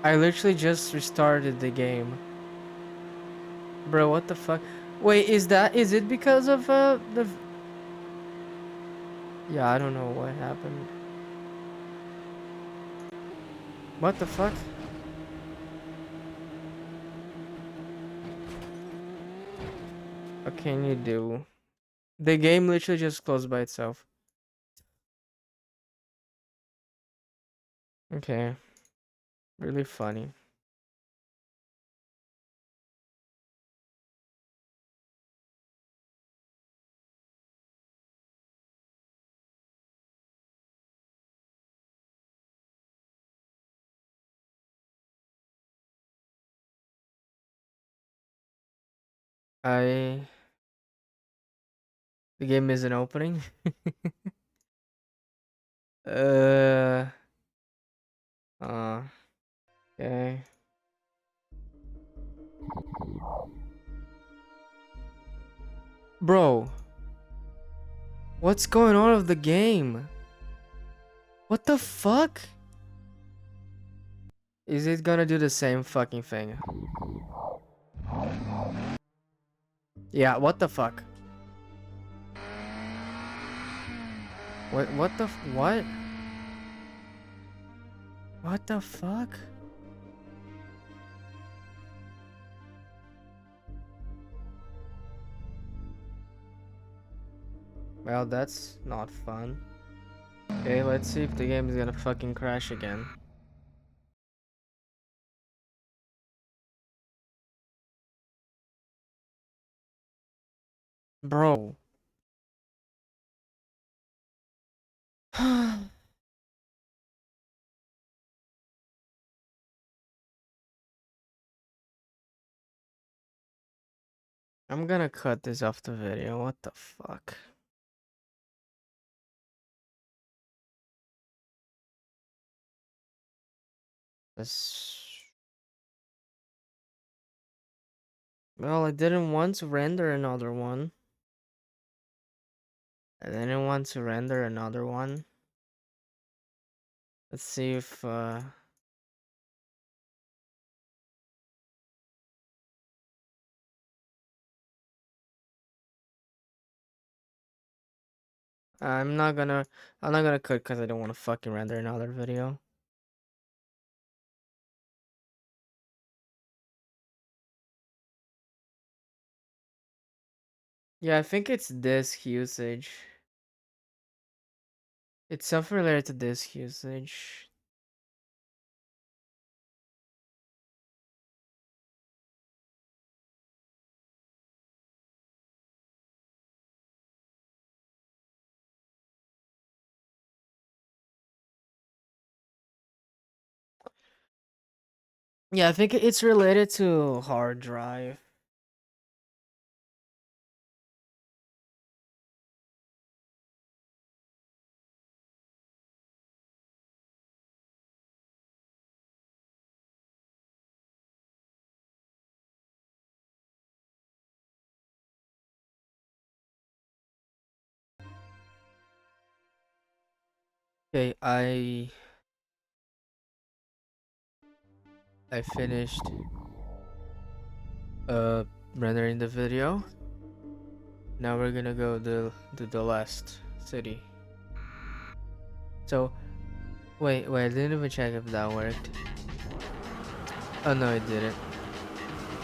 I literally just restarted the game. Bro, what the fuck? Wait, is it because of the Yeah, I don't know what happened. What the fuck? What can you do? The game literally just closed by itself. Okay. Really funny. I The game isn't opening. uh uh okay. Bro, what's going on with the game? What the fuck? Is it gonna do the same fucking thing? Yeah, what the fuck? What? What the fuck? Well, that's not fun. Okay, let's see if the game is gonna fucking crash again. Bro. I'm gonna cut this off the video. What the fuck? This... Well, I didn't want to render another one. I didn't want to render another one. Let's see if I'm not gonna cut because I don't want to fucking render another video. Yeah, I think it's disk usage. It's something related to disk usage. Yeah, I think it's related to hard drive. Okay, I finished rendering the video. Now we're gonna go to the last city. So wait, I didn't even check if that worked. Oh no, it didn't.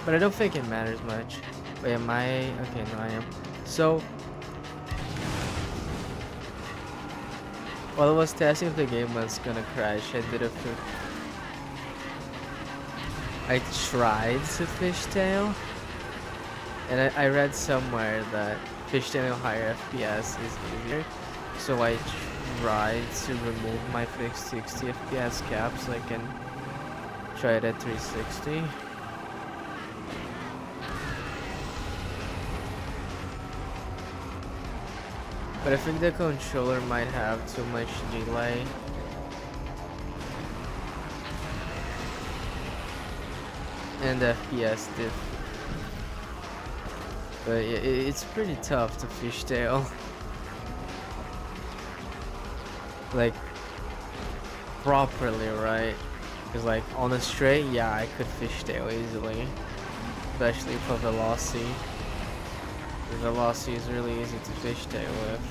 But I don't think it matters much. Wait, am I? Okay, no, I am. So while I was testing if the game was gonna crash, I did a I tried to fishtail, and I read somewhere that fishtail higher FPS is easier. So I tried to remove my fixed 60 FPS cap so I can try it at 360. But I think the controller might have too much delay. And FPS diff. But it's pretty tough to fishtail. Like, properly, right? Because like, on a straight, yeah, I could fishtail easily. Especially for velocity. The velocity is really easy to fishtail with.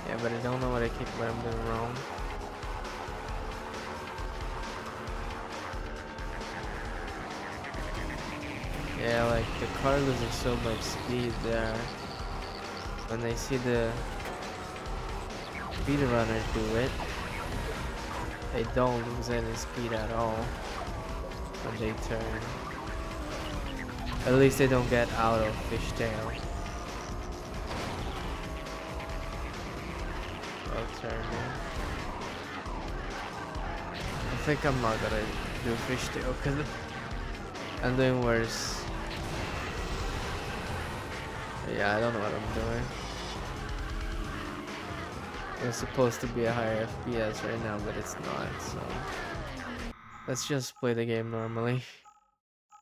Yeah, but I don't know what I'm doing wrong. Yeah, like the car loses so much speed there. When they see the speedrunners do it, they don't lose any speed at all when they turn. At least they don't get out of fishtail. Turning. I think I'm not gonna do fishtail because I'm doing worse. Yeah, I don't know what I'm doing. It's supposed to be a higher FPS right now, but it's not, so let's just play the game normally.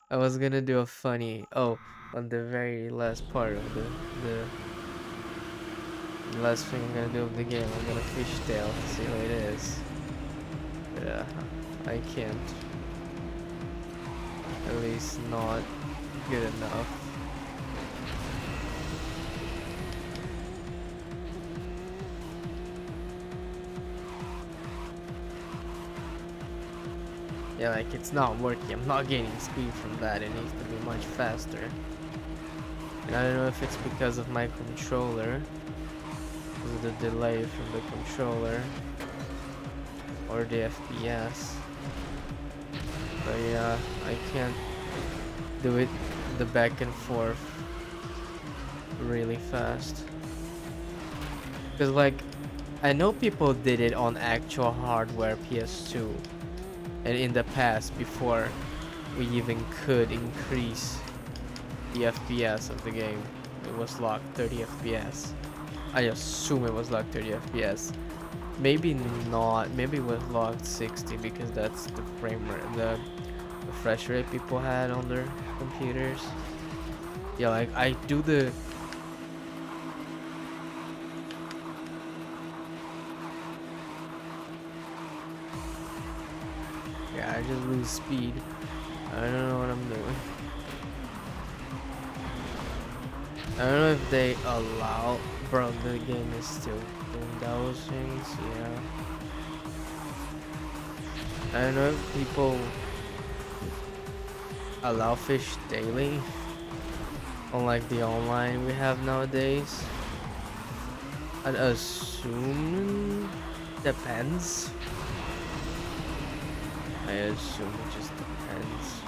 I was gonna do a funny on the very last part of the last thing I'm gonna do of the game. I'm gonna fishtail to see how it is. Yeah, I can't. At least not good enough. Yeah, like it's not working. I'm not gaining speed from that. It needs to be much faster. And I don't know if it's because of my controller, because of the delay from the controller, or the FPS. But yeah, I can't do it the back and forth really fast. Because like, I know people did it on actual hardware PS2 and in the past before we even could increase the FPS of the game. It was locked 30 FPS. I assume it was locked 30 FPS. Maybe not, maybe it was locked 60 because that's the frame rate, the refresh rate people had on their computers. Yeah, like I do the yeah, I just lose speed. I don't know what I'm doing. I don't know if they allow, bro, the game is still doing those things, yeah. I don't know if people allow fish daily on like the online we have nowadays. I'd assume depends. I assume it just depends.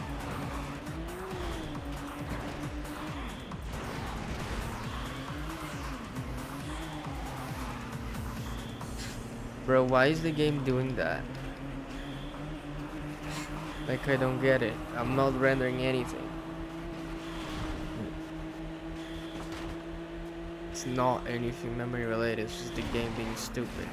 Bro, why is the game doing that? Like, I don't get it. I'm not rendering anything. It's not anything memory related, it's just the game being stupid.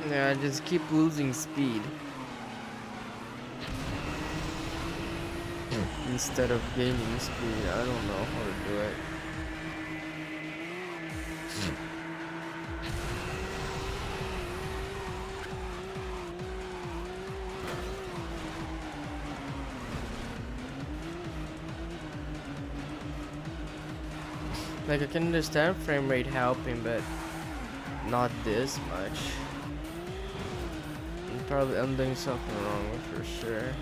Yeah, I just keep losing speed instead of gaining speed. I don't know how to do it. Like, I can understand frame rate helping, but not this much. I'm doing something wrong for sure.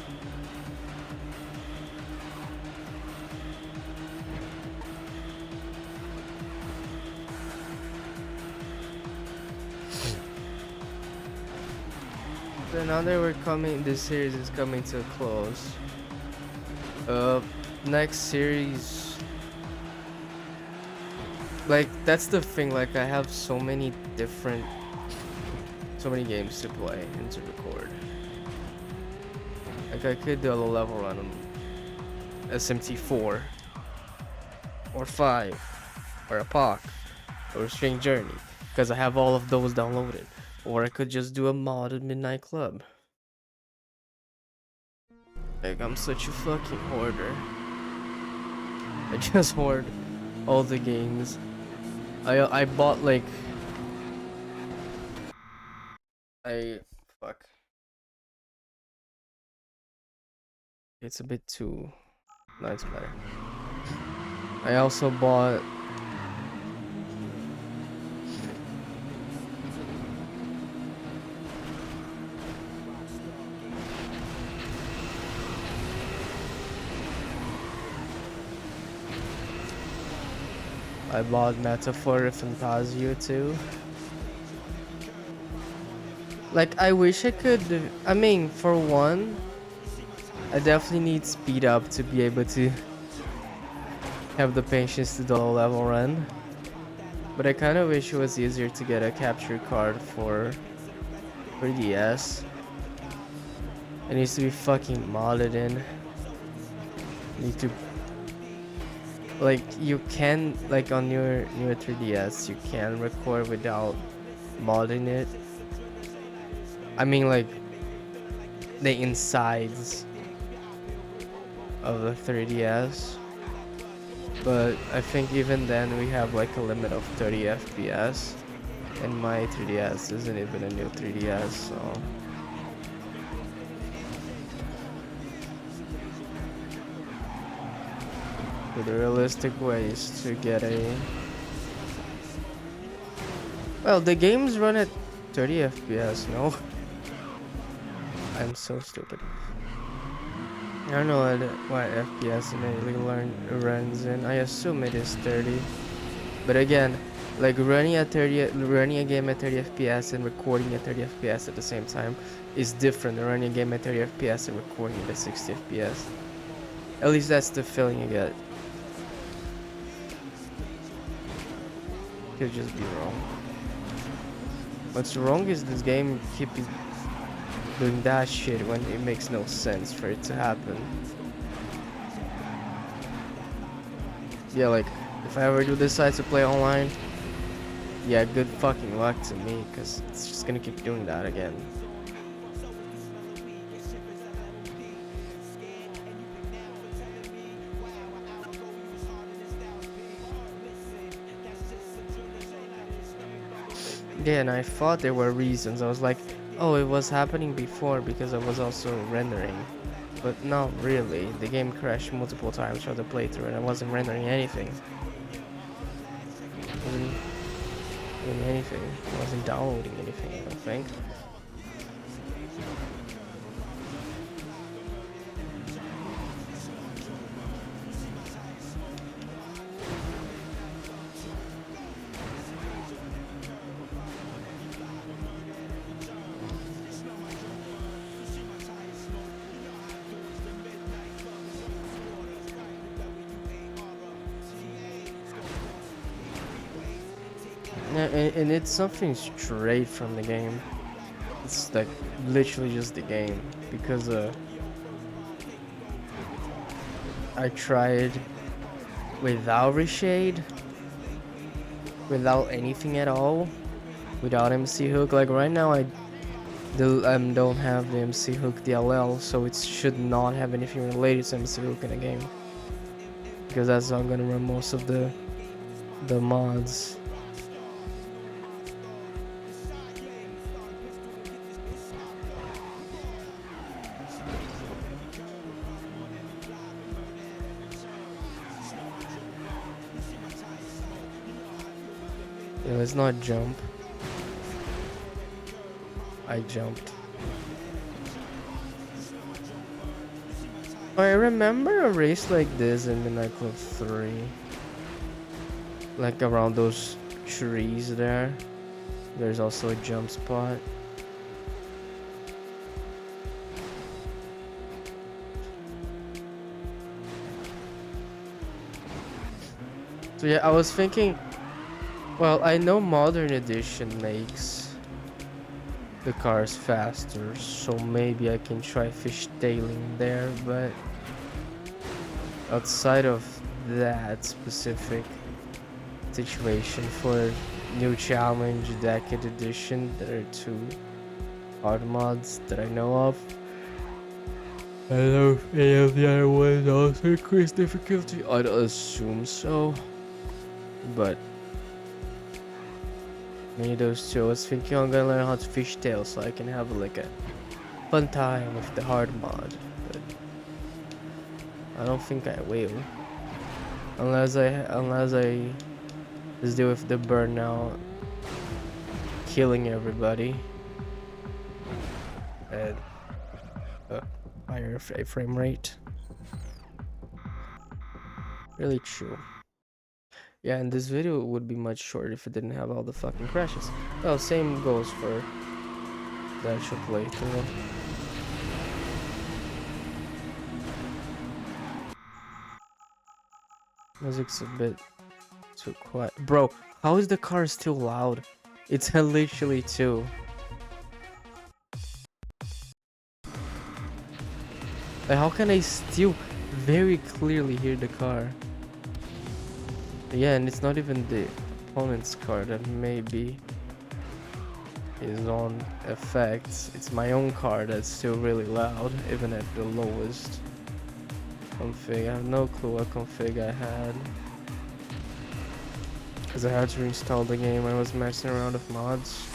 So now that we're coming, this series is coming to a close. Next series, like that's the thing. Like I have so many games to play and to record. Like I could do a low level run on SMT4 or 5 or a POC or a String Journey because I have all of those downloaded. Or I could just do a mod at Midnight Club. Like I'm such a fucking hoarder. I just hoard all the games. I bought like fuck. It's a bit too. No, it's better. I also bought Metaphor Fantasio too. Like I wish I could. I mean, for one, I definitely need speed up to be able to have the patience to do a low level run. But I kind of wish it was easier to get a capture card for 3DS. It needs to be fucking modded in. You need to, like, you can, like on your newer 3DS, you can record without modding it. I mean, like the insides of the 3DS. But I think even then we have like a limit of 30 FPS, and my 3DS isn't even a new 3DS, so the realistic ways to get a well, the games run at 30 FPS. No, I'm so stupid. I don't know what FPS it runs in. I assume it is 30. But again, like running a game at 30 FPS and recording at 30 FPS at the same time is different than running a game at 30 FPS and recording it at 60 FPS. At least that's the feeling you get. Could just be wrong. What's wrong is this game keep doing that shit when it makes no sense for it to happen. Yeah, like, if I ever do decide to play online, yeah, good fucking luck to me, because it's just gonna keep doing that again. Yeah, and I thought there were reasons. I was like, oh, it was happening before because I was also rendering. But not really. The game crashed multiple times for the playthrough and I wasn't rendering anything. I wasn't doing anything. I wasn't downloading anything, I don't think. Yeah, and it's something straight from the game. It's like literally just the game because I tried without reshade, without anything at all, without MC hook. Like right now I don't have the MC hook DLL, so it should not have anything related to MC hook in the game because that's how I'm gonna run most of the mods. Yeah, let's not jump. I jumped. I remember a race like this in the nightclub 3. Like around those trees there. There's also a jump spot. So yeah, I was thinking, well, I know Modern Edition makes the cars faster, so maybe I can try fishtailing there, but outside of that specific situation for new challenge Decade Edition, there are 2 hard mods that I know of. I don't know if any of the other ones also increase difficulty. I'd assume so, but maybe those 2. I was thinking I'm gonna learn how to fishtail so I can have like a fun time with the hard mod, but I don't think I will. Unless I just deal with the burnout, killing everybody, at a higher frame rate. Really true. Yeah, and this video would be much shorter if it didn't have all the fucking crashes. Well, same goes for the actual playthrough. Music's a bit too quiet. Bro, how is the car still loud? It's literally 2. Like, how can I still very clearly hear the car? Yeah, and it's not even the opponent's car that maybe is on effects. It's my own car that's still really loud, even at the lowest config. I have no clue what config I had, because I had to reinstall the game. I was messing around with mods.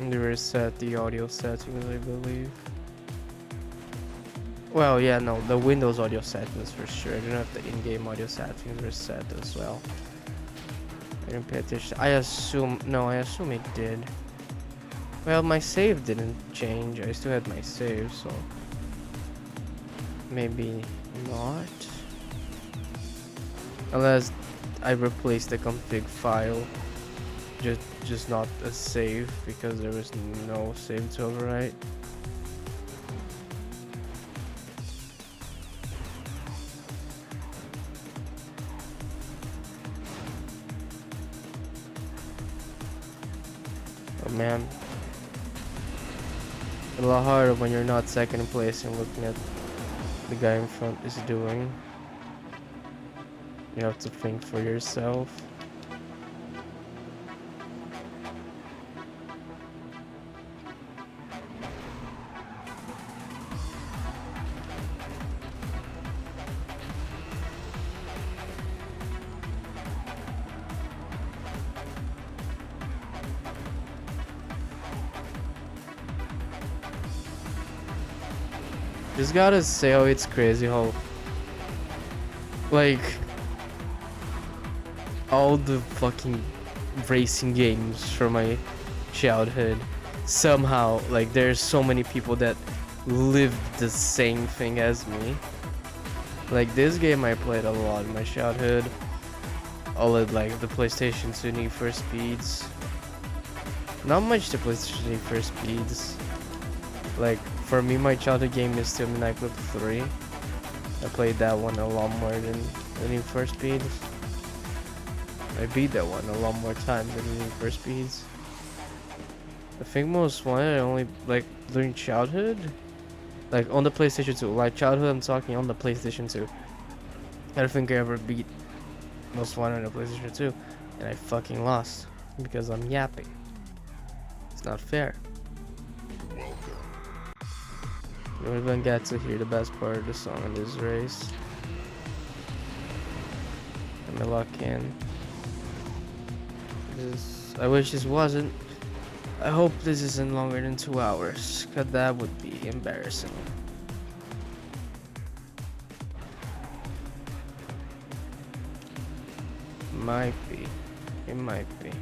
And they reset the audio settings, I believe. Well, yeah, no, the Windows audio settings for sure. I don't know if the in-game audio settings reset as well. I didn't pay attention. I assume it did. Well, my save didn't change. I still had my save, so maybe not. Unless I replaced the config file, just not a save, because there was no save to overwrite. Oh man, a lot harder when you're not second place and looking at the guy in front is doing. You have to think for yourself. Just gotta say how it's crazy how, like, all the fucking racing games from my childhood, somehow, like, there's so many people that lived the same thing as me. Like, this game I played a lot in my childhood. All of, like, the PlayStation 2 Need for Speeds. Not much the PlayStation Need for Speeds. Like, for me, my childhood game is still Midnight Club 3. I played that one a lot more than the Need for Speeds. I beat that one a lot more times than the Need for Speeds. I think most one I only, like, during childhood, like, on the PlayStation 2. Like, childhood, I'm talking on the PlayStation 2. I don't think I ever beat most one on the PlayStation 2. And I fucking lost. Because I'm yapping. It's not fair. You don't even get to hear the best part of the song in this race. Let me lock in. I wish this wasn't. I hope this isn't longer than 2 hours, cause that would be embarrassing. Might be. It might be.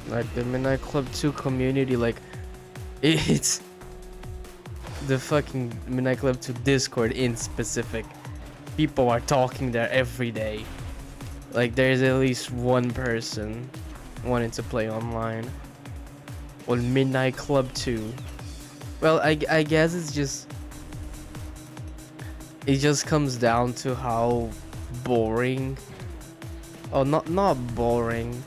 Like the Midnight Club 2 community, like, it's the fucking Midnight Club 2 Discord in specific. People are talking there every day. Like, there's at least one person wanting to play online on Midnight Club 2. Well, I guess it's just, it just comes down to how boring. Oh, not boring.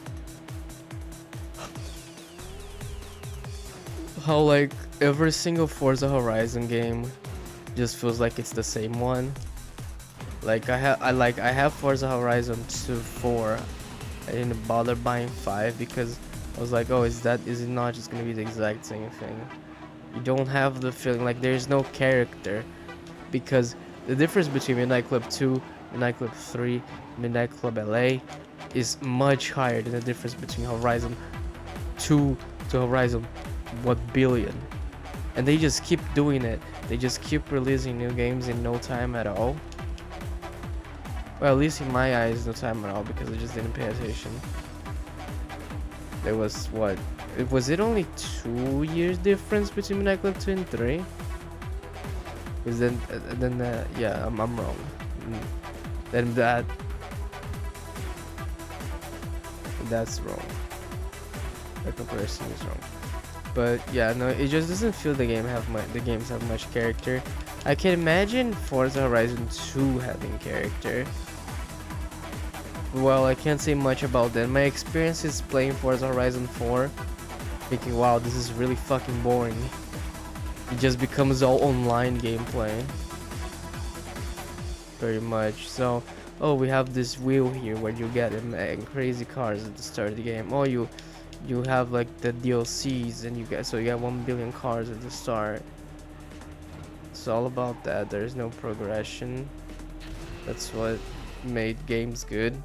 How, like, every single Forza Horizon game just feels like it's the same one. Like, I have Forza Horizon 2 4. I didn't bother buying 5 because I was like, oh, is it not just gonna be the exact same thing? You don't have the feeling, like, there's no character, because the difference between Midnight Club 2, Midnight Club 3, Midnight Club LA is much higher than the difference between Horizon 2 to Horizon 1 billion. And they just keep doing it. They just keep releasing new games in no time at all. Well, at least in my eyes, no time at all, because I just didn't pay attention. There was, what? Was it only 2 years difference between Midnight Club 2 and 3? Because then, yeah, I'm wrong. Then that's wrong. That comparison is wrong. But yeah, no, it just doesn't feel the games have much character. I can imagine Forza Horizon 2 having character. Well, I can't say much about that. My experience is playing Forza Horizon 4, thinking, wow, this is really fucking boring. It just becomes all online gameplay. Very much. So, oh, we have this wheel here where you get crazy cars at the start of the game. Oh, you have like the DLCs, and you get 1 billion cars at the start. It's all about that. There's no progression. That's what made games good.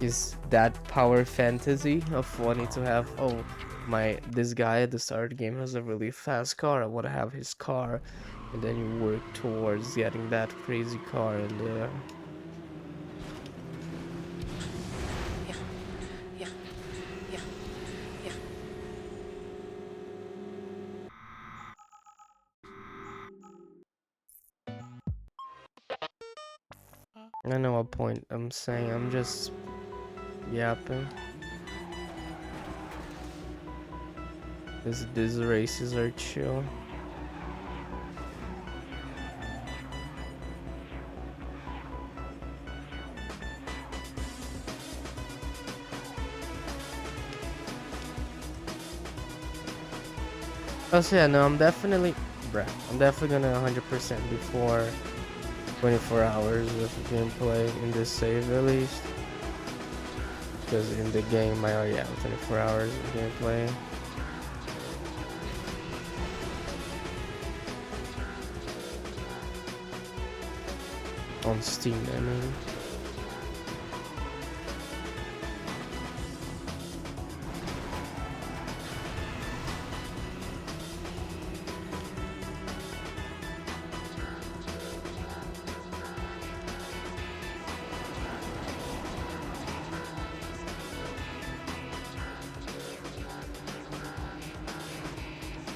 Is that power fantasy of wanting to have, oh, this guy at the start of the game has a really fast car, I want to have his car, and then you work towards getting that crazy car, and I know what point I'm saying. I'm just yapping. These races are chill. Oh, so yeah, no, I'm definitely, bruh, I'm definitely gonna 100% before 24 hours of gameplay in this save at least. Because in the game I already have 24 hours of gameplay. On Steam, I mean.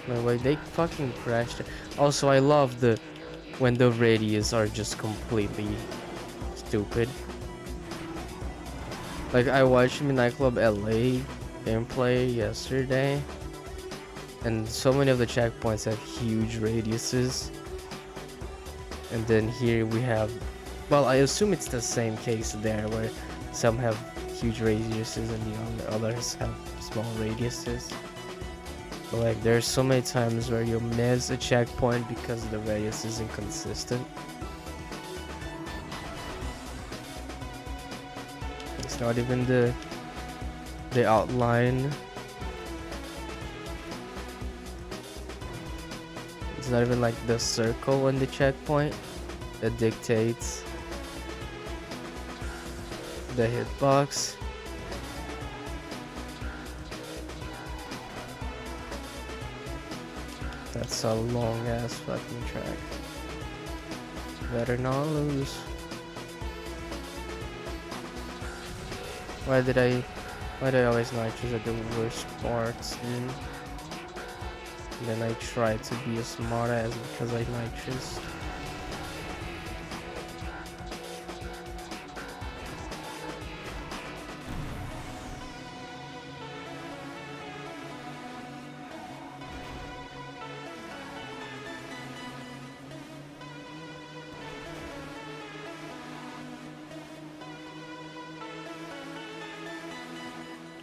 No way, they fucking crashed it. Also, I love the when the radius are just completely stupid. Like I watched Midnight Club LA gameplay yesterday, and so many of the checkpoints have huge radiuses. And then here we have, well, I assume it's the same case there, where some have huge radiuses and the others have small radiuses. But like, there's so many times where you miss a checkpoint because the radius is inconsistent. It's not even the outline. It's not even like the circle on the checkpoint that dictates the hitbox. That's a long ass fucking track. Better not lose. Why did I always nitrous at the worst parts, dude? And then I try to be a smart ass because I nitrous.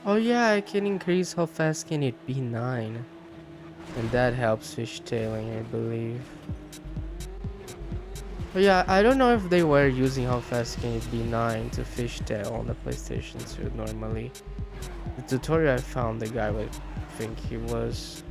Oh yeah, I can increase how fast can it be 9. And that helps fishtailing, I believe. But yeah, I don't know if they were using how fast can it be 9 to fishtail on the PlayStation 2 normally. The tutorial I found, the guy would think he was.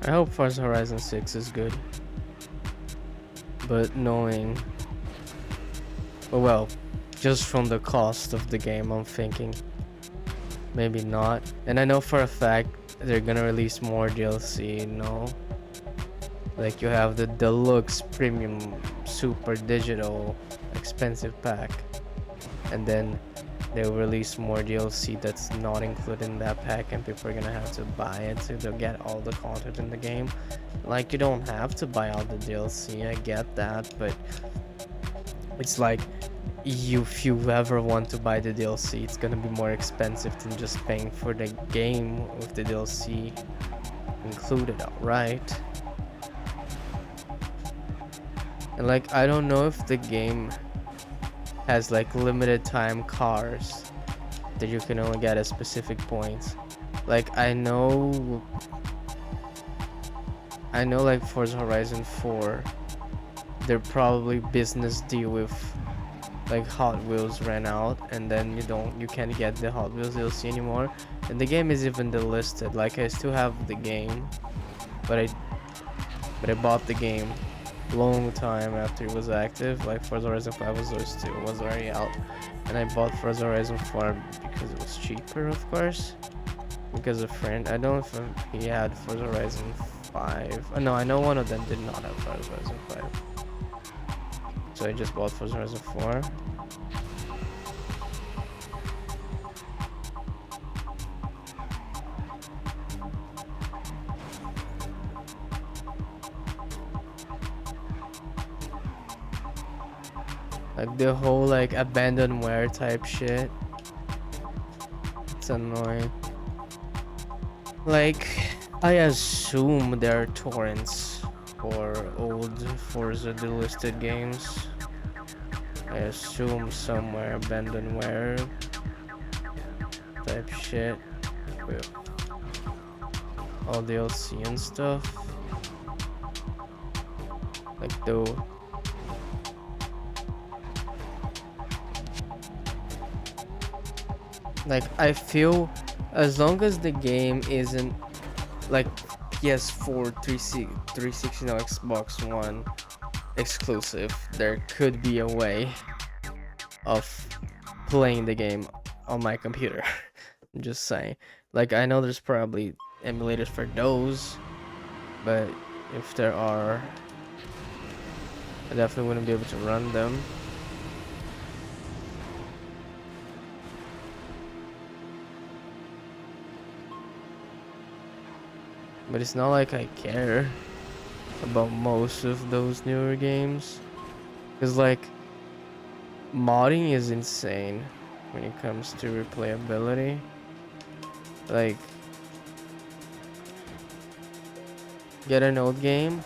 I hope Forza Horizon 6 is good. But knowing... well, just from the cost of the game, I'm thinking maybe not. And I know for a fact they're gonna release more DLC, you know? Like you have the deluxe premium super digital expensive pack. And then they'll release more DLC that's not included in that pack, and people are gonna have to buy it to get all the content in the game. Like, you don't have to buy all the DLC, I get that, but it's like, if you ever want to buy the DLC, it's gonna be more expensive than just paying for the game with the DLC included, right? And like, I don't know if the game has like limited time cars that you can only get at specific points. Like I know like Forza Horizon 4, they're probably business deal with like Hot Wheels ran out, and then you can't get the Hot Wheels DLC anymore, and the game is even delisted. Like I still have the game, but I bought the game long time after it was active. Like Forza Horizon 5 was already out, and I bought Forza Horizon 4 because it was cheaper, of course, because a friend, I don't know if he had Forza Horizon 5. No, I know one of them did not have Forza Horizon 5. So I just bought Forza Horizon 4. Like the whole like abandonware type shit. It's annoying. Like, I assume there are torrents for old Forza delisted games. I assume somewhere abandonware type shit with all DLC and stuff. Like though. Like I feel as long as the game isn't like PS4, 360, no, Xbox One exclusive, there could be a way of playing the game on my computer. I'm just saying. Like I know there's probably emulators for those, but if there are, I definitely wouldn't be able to run them. But it's not like I care about most of those newer games. Because, like, modding is insane when it comes to replayability. Like, get an old game,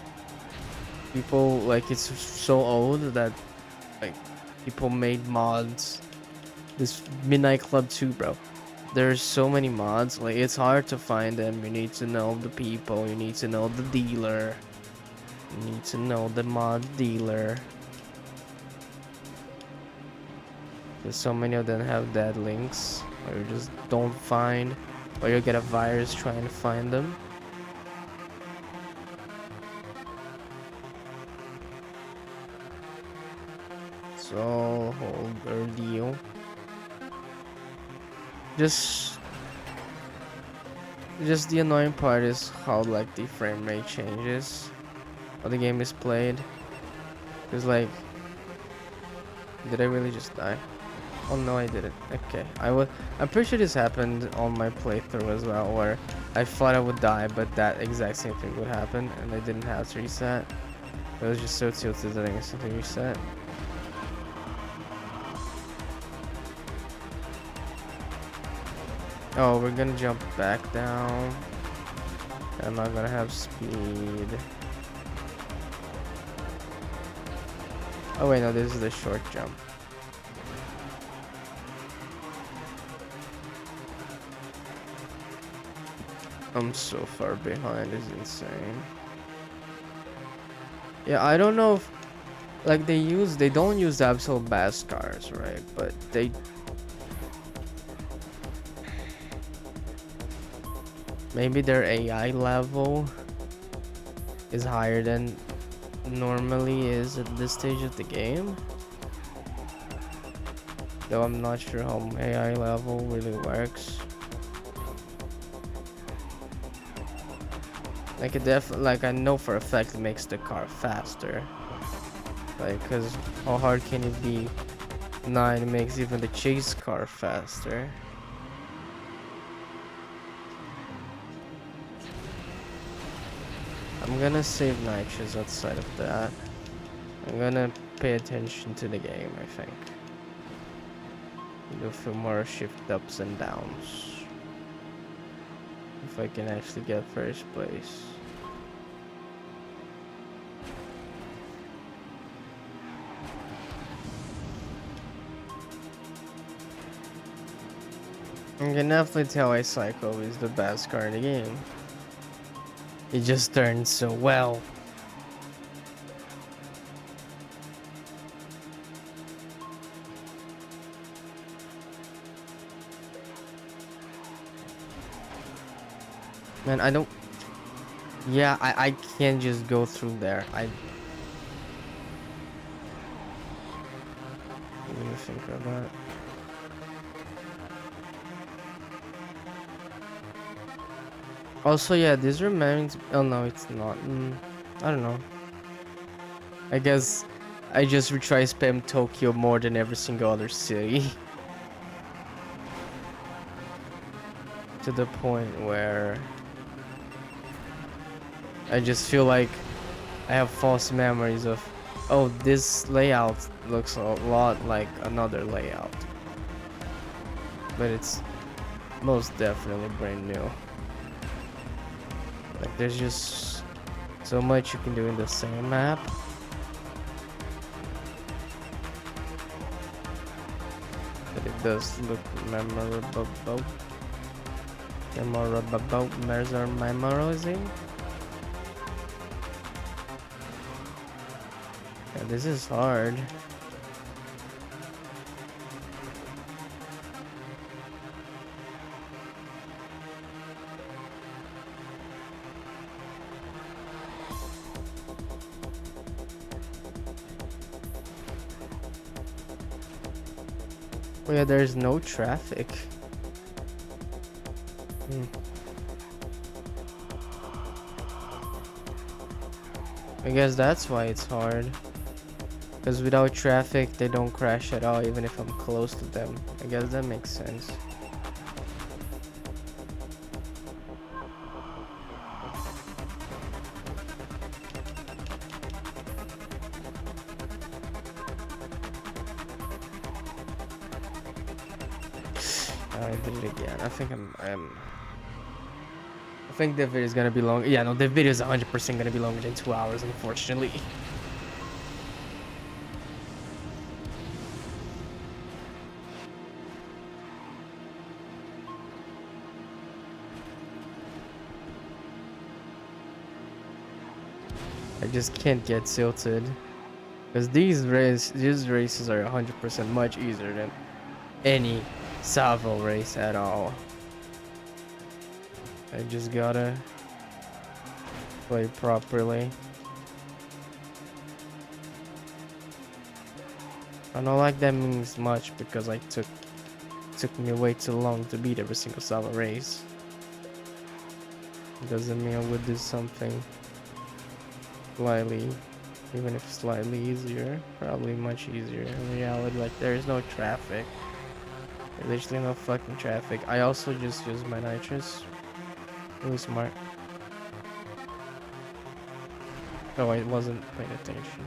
people, like, it's so old that, like, people made mods. This Midnight Club 2, bro. There's so many mods, like it's hard to find them. You need to know the people, you need to know the dealer, you need to know the mod dealer. Because so many of them have dead links, or you just don't find, or you'll get a virus trying to find them. So, whole ordeal. Just the annoying part is how like the frame rate changes how the game is played. Because like, did I really just die? Oh no, I didn't. Okay, I'm pretty sure this happened on my playthrough as well, where I thought I would die, but that exact same thing would happen, and I didn't have to reset. It was just so tilted that I instantly reset. Oh, we're gonna jump back down. I'm not gonna have speed. Oh wait, no, this is the short jump. I'm so far behind, it's insane. Yeah, I don't know if, like, they don't use the absolute best cars, right? But they, maybe their AI level is higher than normally is at this stage of the game. Though I'm not sure how AI level really works. Like like I know for a fact it makes the car faster. Like, cause how hard can it be? 9 makes even the chase car faster. I'm gonna save nitrous outside of that. I'm gonna pay attention to the game, I think. Do a few more shift ups and downs. If I can actually get first place. You can definitely tell why Psycho is the best car in the game. It just turns so well. Man, I don't... Yeah, I can't just go through there. I didn't even think of that. Also, yeah, this reminds. Oh no, it's not. I don't know. I guess I just retry spam Tokyo more than every single other city. To the point where I just feel like I have false memories of, oh, this layout looks a lot like another layout. But it's most definitely brand new. Like, there's just so much you can do in the same map. But it does look memorable. Memorizing. Yeah, this is hard. Oh yeah, there's no traffic. I guess that's why it's hard. Because without traffic, they don't crash at all, even if I'm close to them. I guess that makes sense. I did it again. I think I think the video is gonna be long. Yeah, no, the video is 100% gonna be longer than 2 hours, unfortunately. I just can't get tilted. Because these races are 100% much easier than any Salvo race at all. I just gotta play properly. I don't like that means much because I took me way too long to beat every single Salvo race. Doesn't mean I would do something slightly, even if slightly easier, probably much easier in reality. Like, there is no traffic. There's literally no fucking traffic. I also just used my nitrous. Really smart. Oh, I wasn't paying attention.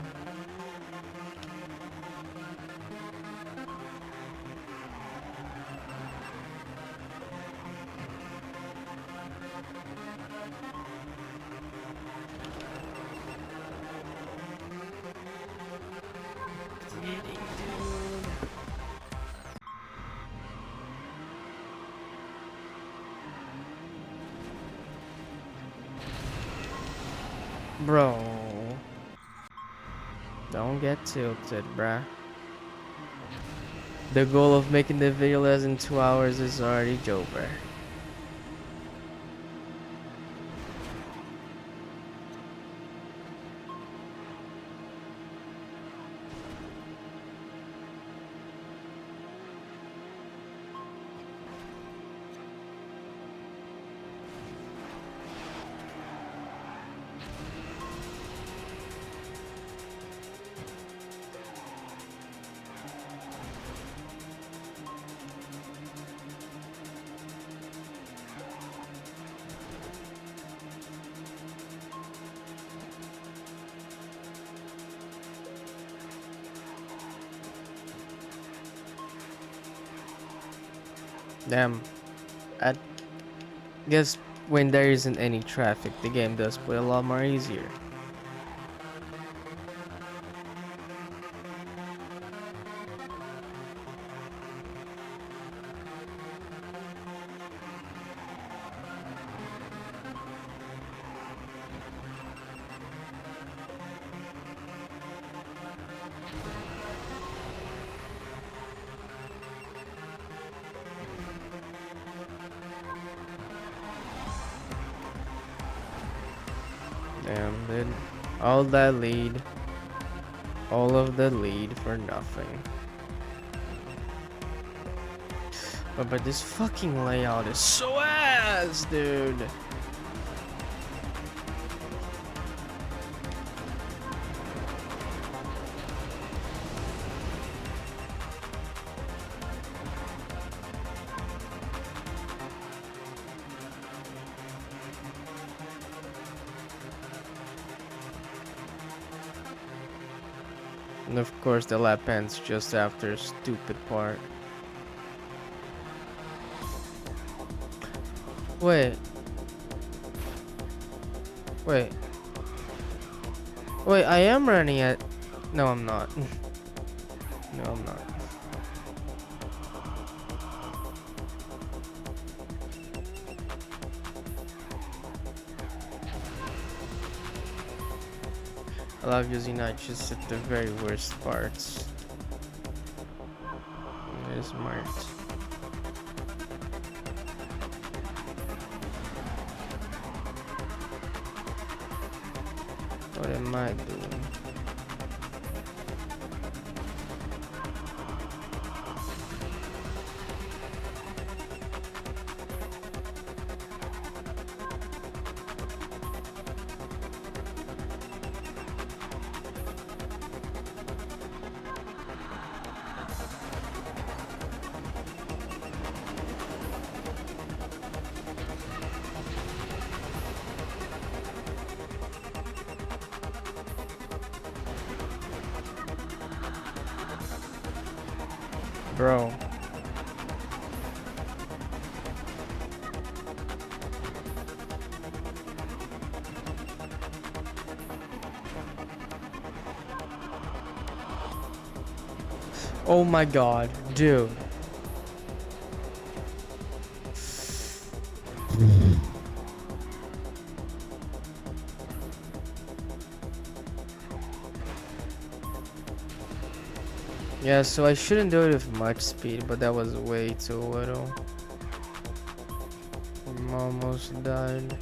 Bro, don't get tilted, bruh. The goal of making the video less than 2 hours is already over. Damn. I guess when there isn't any traffic, the game does play a lot more easier. Damn, dude. All that lead. All of the lead for nothing. But this fucking layout is so ass, dude. And of course the lap ends just after a stupid part. Wait. Wait. Wait, I am running at... No, I'm not. No, I'm not. I love using notches at the very worst parts. It is smart. What am I doing? Bro. Oh my god, dude. Yeah, so I shouldn't do it with much speed, but that was way too little. I'm almost died.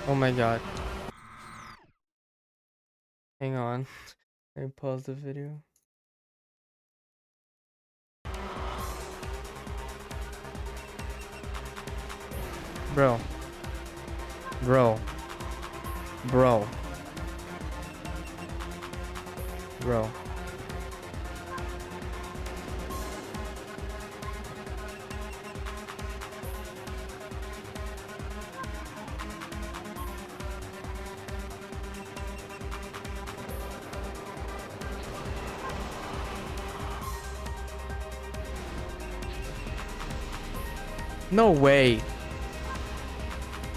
Oh my god. Hang on. Let me pause the video. Bro. Bro. Bro. Bro. No way.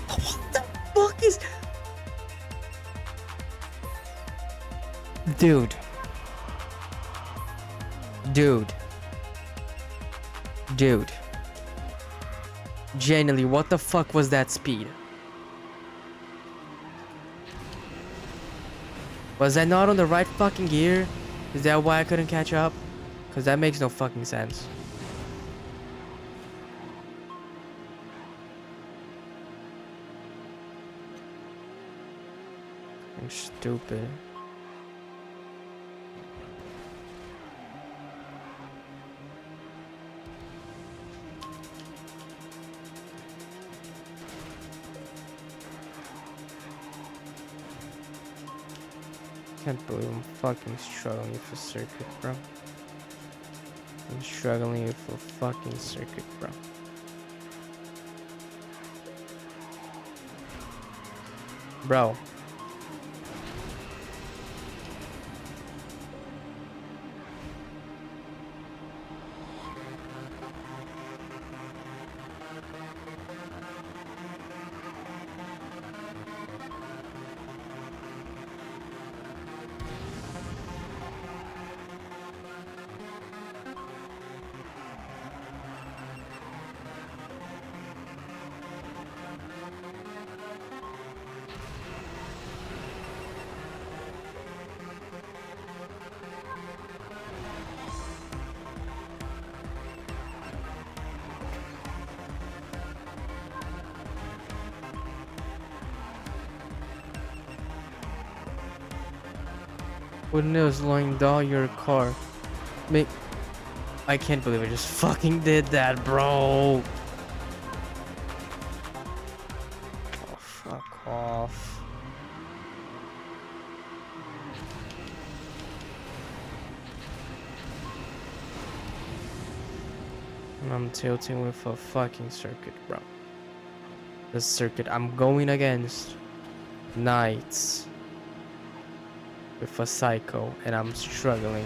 What the fuck is... Dude. Dude. Dude. Genuinely, what the fuck was that speed? Was I not on the right fucking gear? Is that why I couldn't catch up? Cause that makes no fucking sense. I'm stupid. Can't believe I'm fucking struggling with a circuit, bro. I'm struggling with a fucking circuit, bro. Bro. Wouldn't it slowing down your car? Make I can't believe I just fucking did that, bro. Oh, fuck off. And I'm tilting with a fucking circuit, bro. The circuit I'm going against knights with a psycho, and I'm struggling.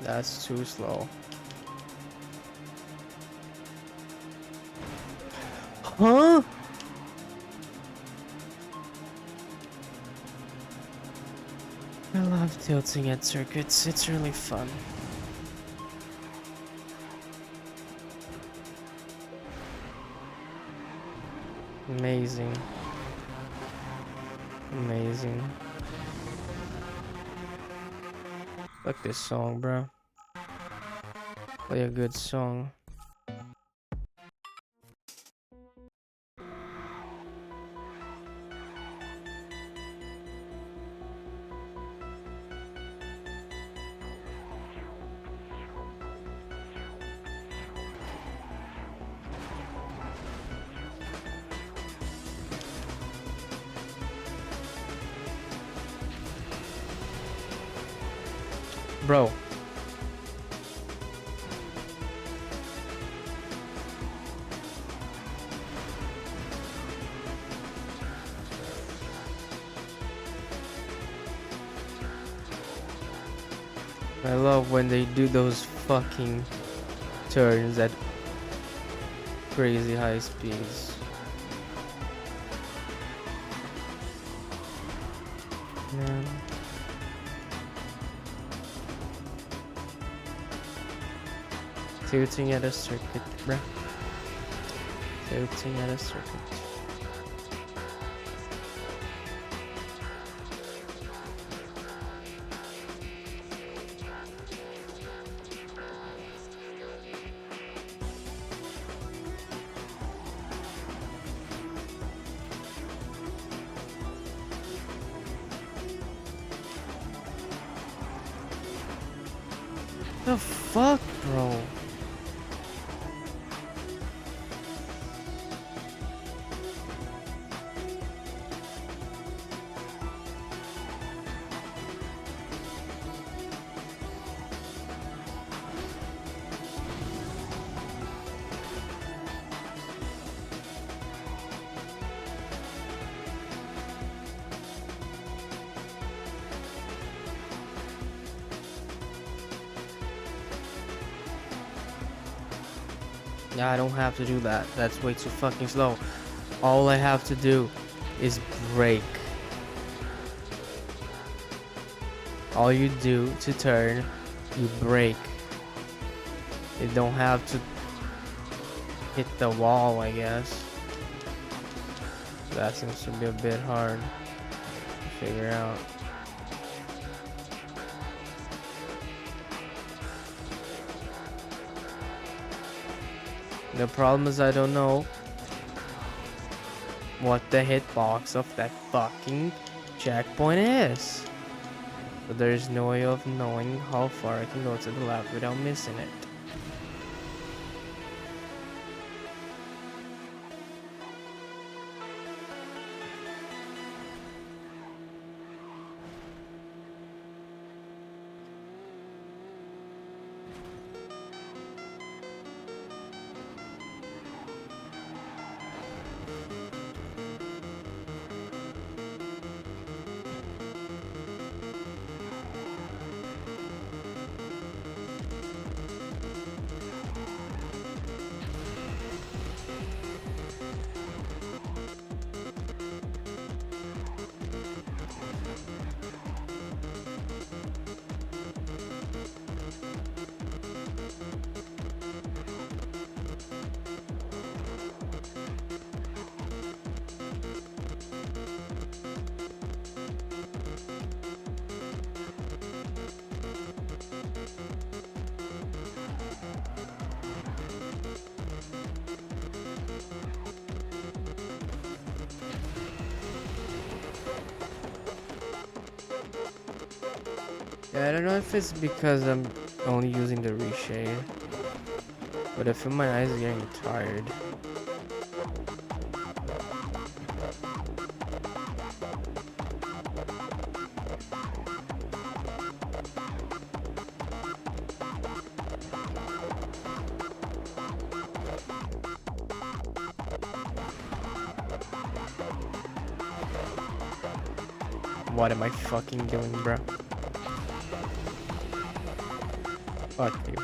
That's too slow. Huh? I love tilting at circuits. It's really fun. Amazing. Amazing. Fuck this song, bro. Play a good song. Bro. I love when they do those fucking turns at crazy high speeds. Man. Tilting at a circuit, bruh. Tilting at a circuit. The fuck, bro? Yeah, I don't have to do that. That's way too fucking slow. All I have to do is brake. All you do to turn, you brake. You don't have to hit the wall, I guess. That seems to be a bit hard to figure out. The problem is I don't know what the hitbox of that fucking checkpoint is. But there's no way of knowing how far I can go to the left without missing it. I don't know if it's because I'm only using the reshade, but I feel my eyes are getting tired. What am I fucking doing, bro? Fuck you.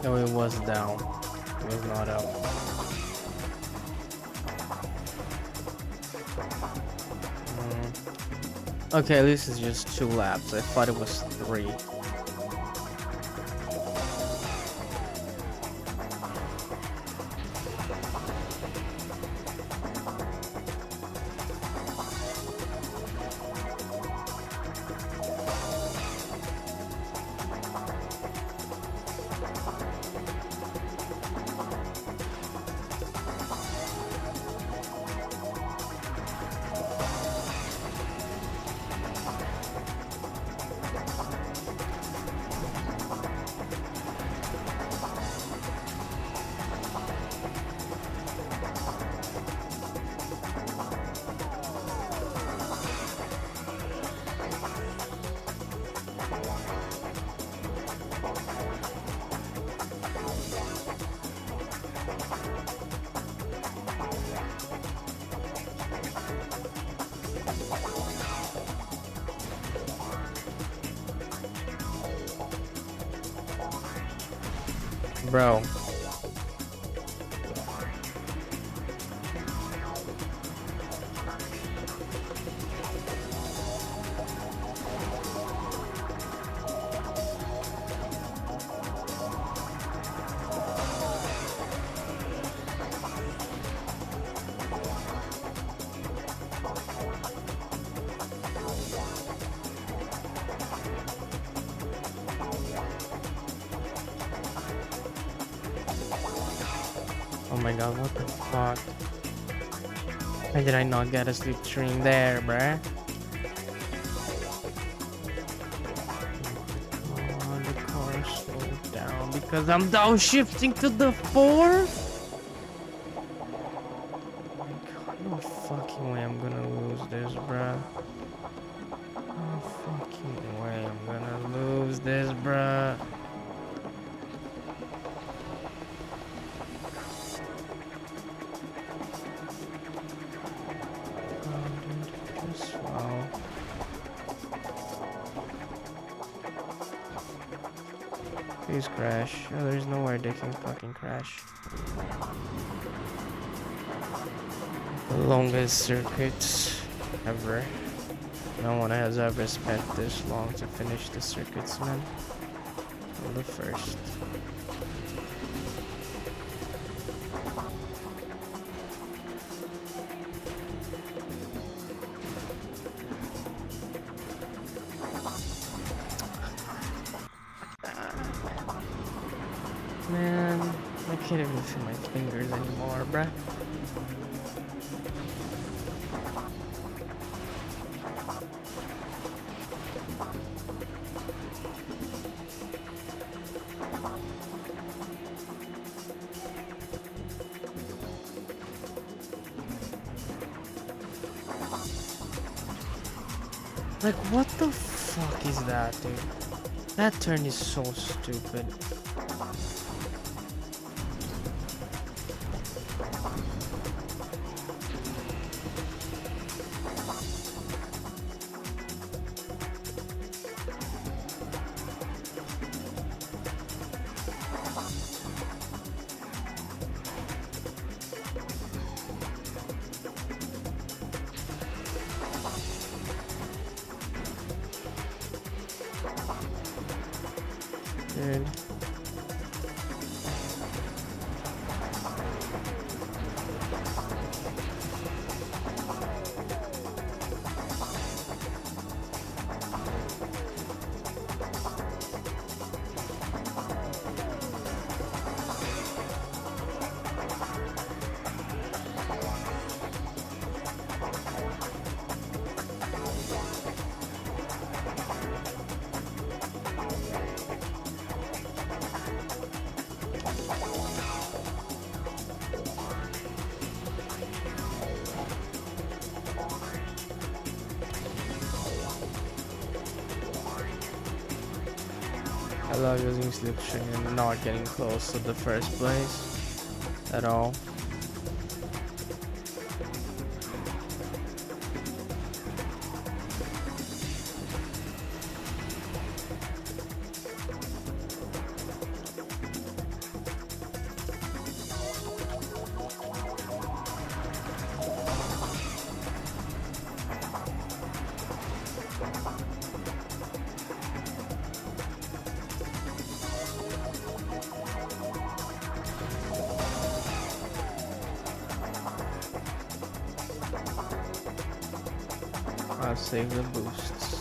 No, it was down. It was not up. Okay, at least it's just 2 laps. I thought it was 3. Bro. Oh my god, what the fuck? Why did I not get a slipstream there, bruh? Oh, the car slowed down because I'm downshifting to the 4th? Oh my god, no fucking way I'm gonna lose this, bruh. No fucking way I'm gonna lose this, bruh. Please crash. Oh, there's nowhere they can fucking crash. The longest circuits ever. No one has ever spent this long to finish the circuits, man. I'm the first. Man, I can't even feel my fingers anymore, bruh. Like, what the fuck is that, dude? That turn is so stupid. Dude. I love using slipstream and not getting close to the first place at all. I'll save the boosts.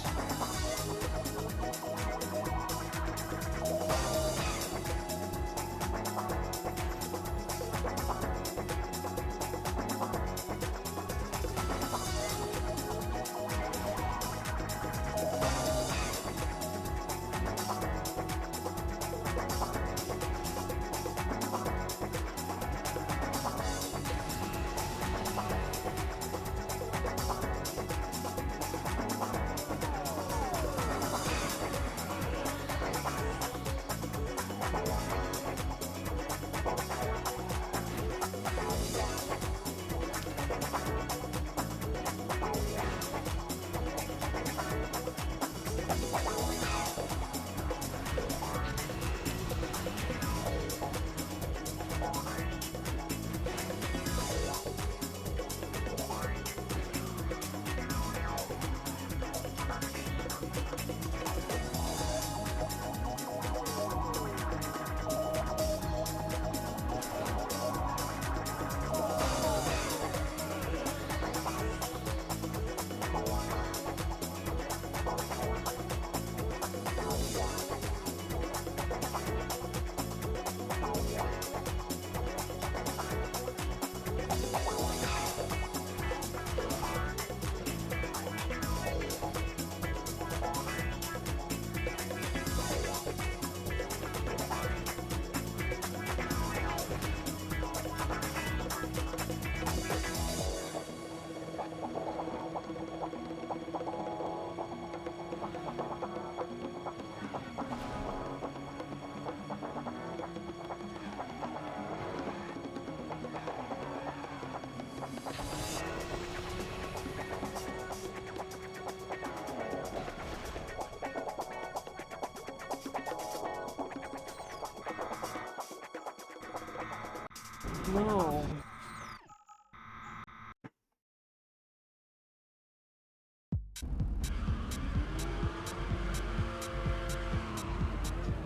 No.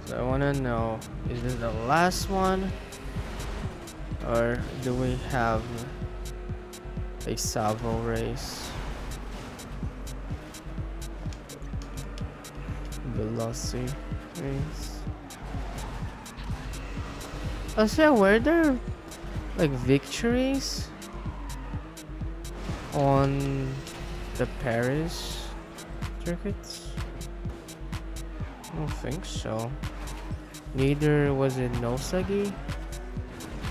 So I wanna know, is this the last one? Or do we have a salvo race? Velocity race. I say, were there like victories on the Paris circuits? I don't think so. Neither was it Nosagi.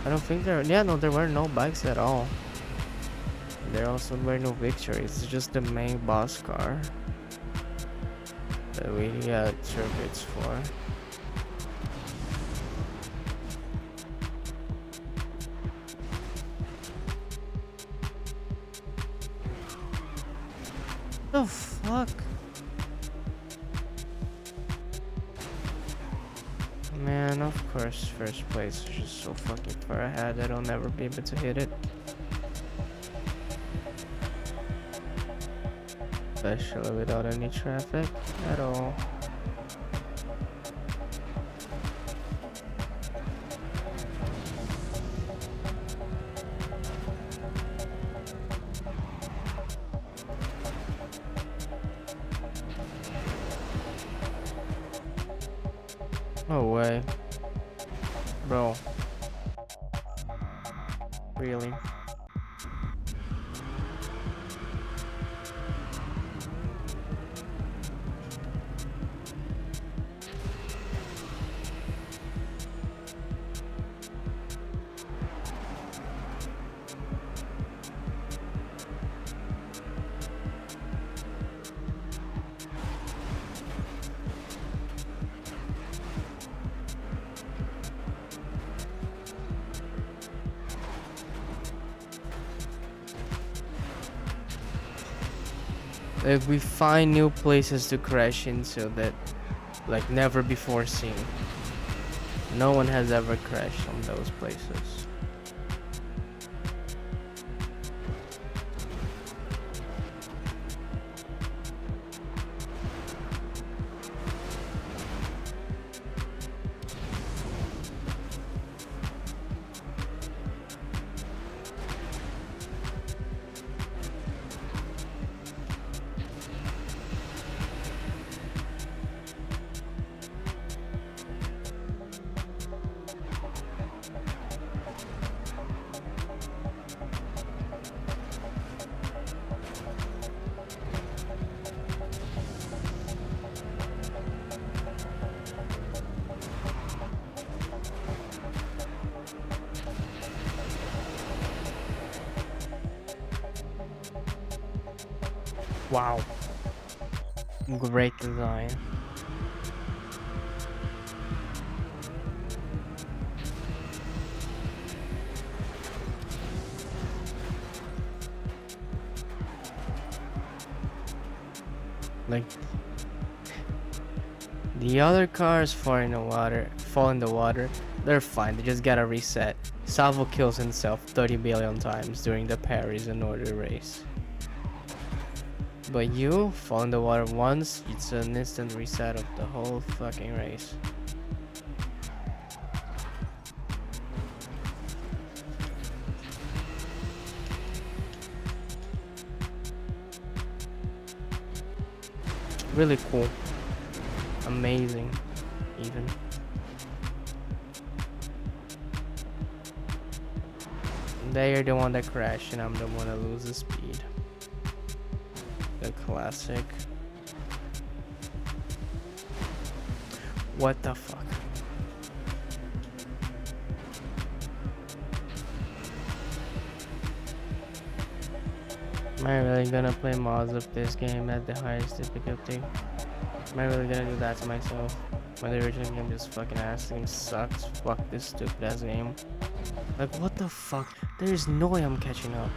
I don't think there. Yeah, no, there were no bikes at all. There also were no victories. It's just the main boss car that we had circuits for. The fuck? Man, of course, first place is just so fucking far ahead that I'll never be able to hit it. Especially without any traffic at all. No way. Bro. Really? If we find new places to crash into that like never before seen. No one has ever crashed on those places. Wow. Great design. Like the other cars fall in the water, they're fine, they just gotta reset. Salvo kills himself 30 billion times during the Paris and Northern race. But you fall in the water once, it's an instant reset of the whole fucking race. Really cool. Amazing, even. They're the one that crashed and I'm the one that loses speed. The classic. What the fuck? Am I really gonna play mods of this game at the highest difficulty? Am I really gonna do that to myself? When the original game just fucking ass, game sucks. Fuck this stupid ass game. Like what the fuck? There is no way I'm catching up.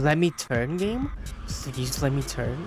Let me turn, game? Please let me turn.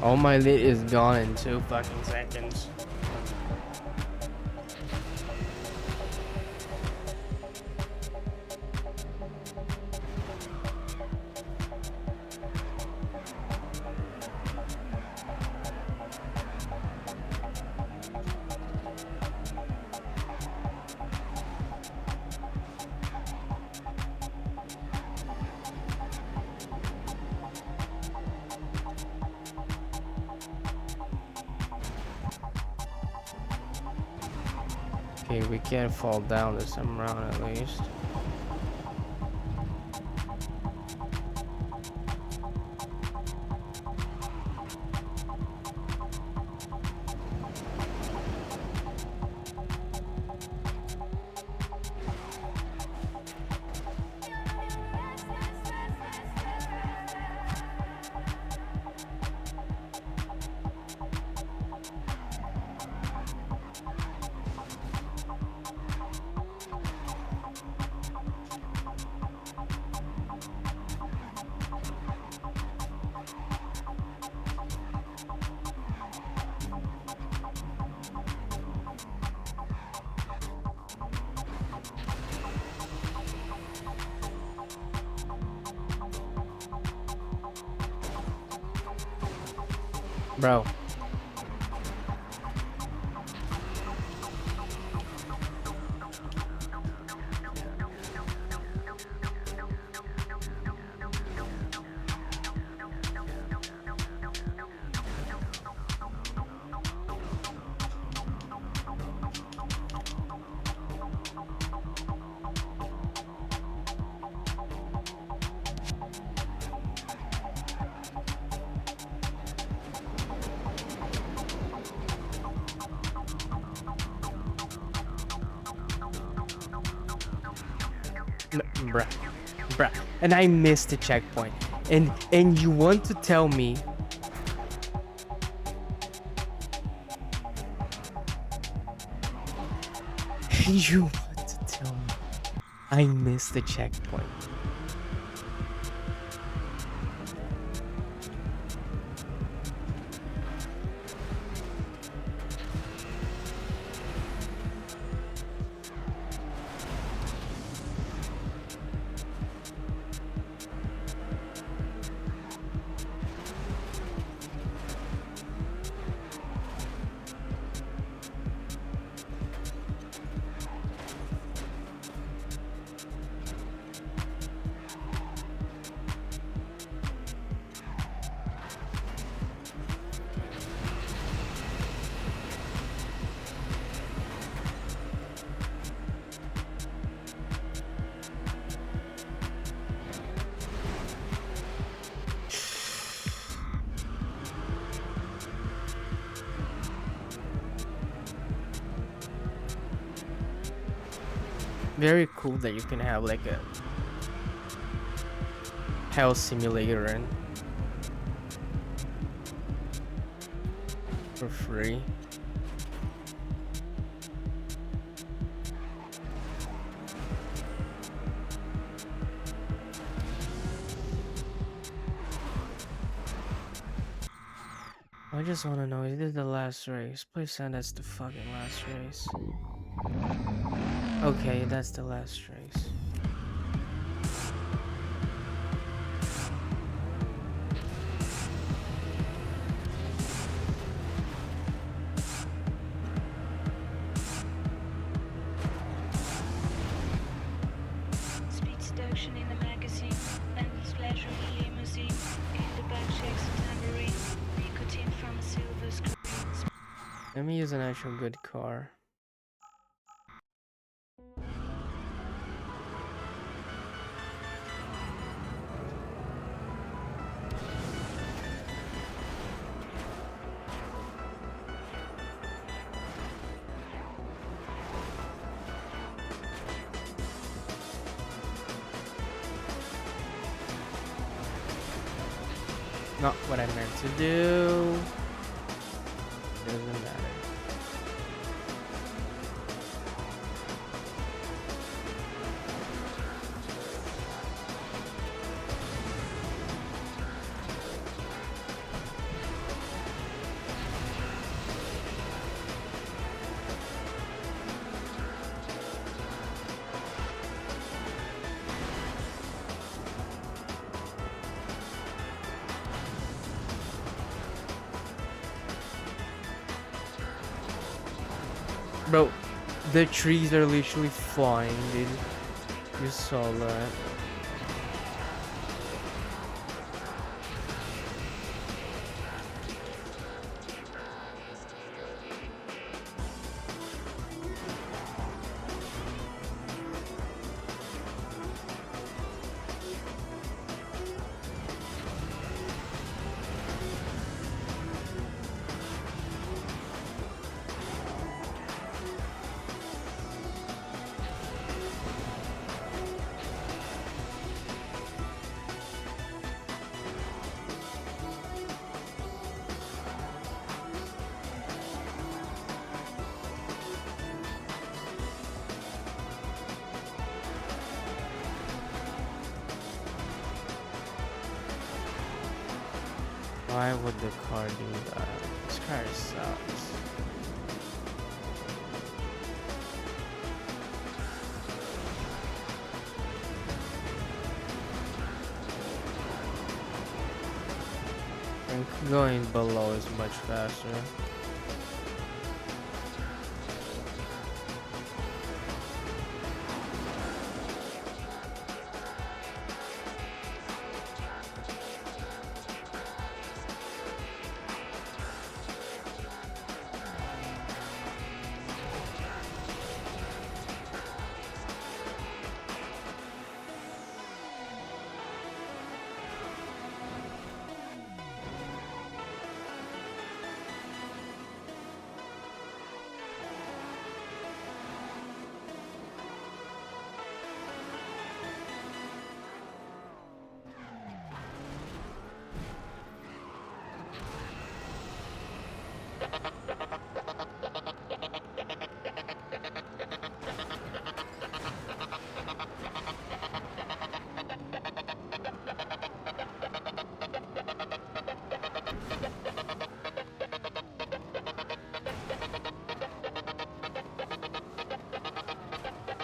Oh, my lid is gone in 2 fucking seconds. Okay, we can't fall down this time around at least. Bro. Bruh, and I missed the checkpoint, and you want to tell me you want to tell me I missed the checkpoint? Very cool that you can have like a health simulator in for free. I just want to know, is this the last race? Please send us the fucking last race. Okay, that's the last race. Speed seduction in the magazine, endless pleasure in the limousine, in the back shakes a tambourine, nicotine from a silver screen. Let me use an actual good car. Not what I meant to do. Doesn't matter. Bro, the trees are literally flying, dude. You saw that. Why would the car do that? This car sucks. I think going below is much faster.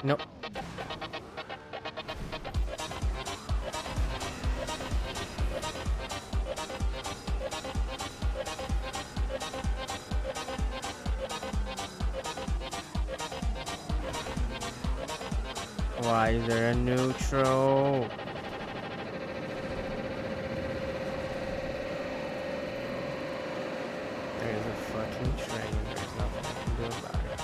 Nope. Why is there a neutral? There's a fucking train. There's nothing I can do about it.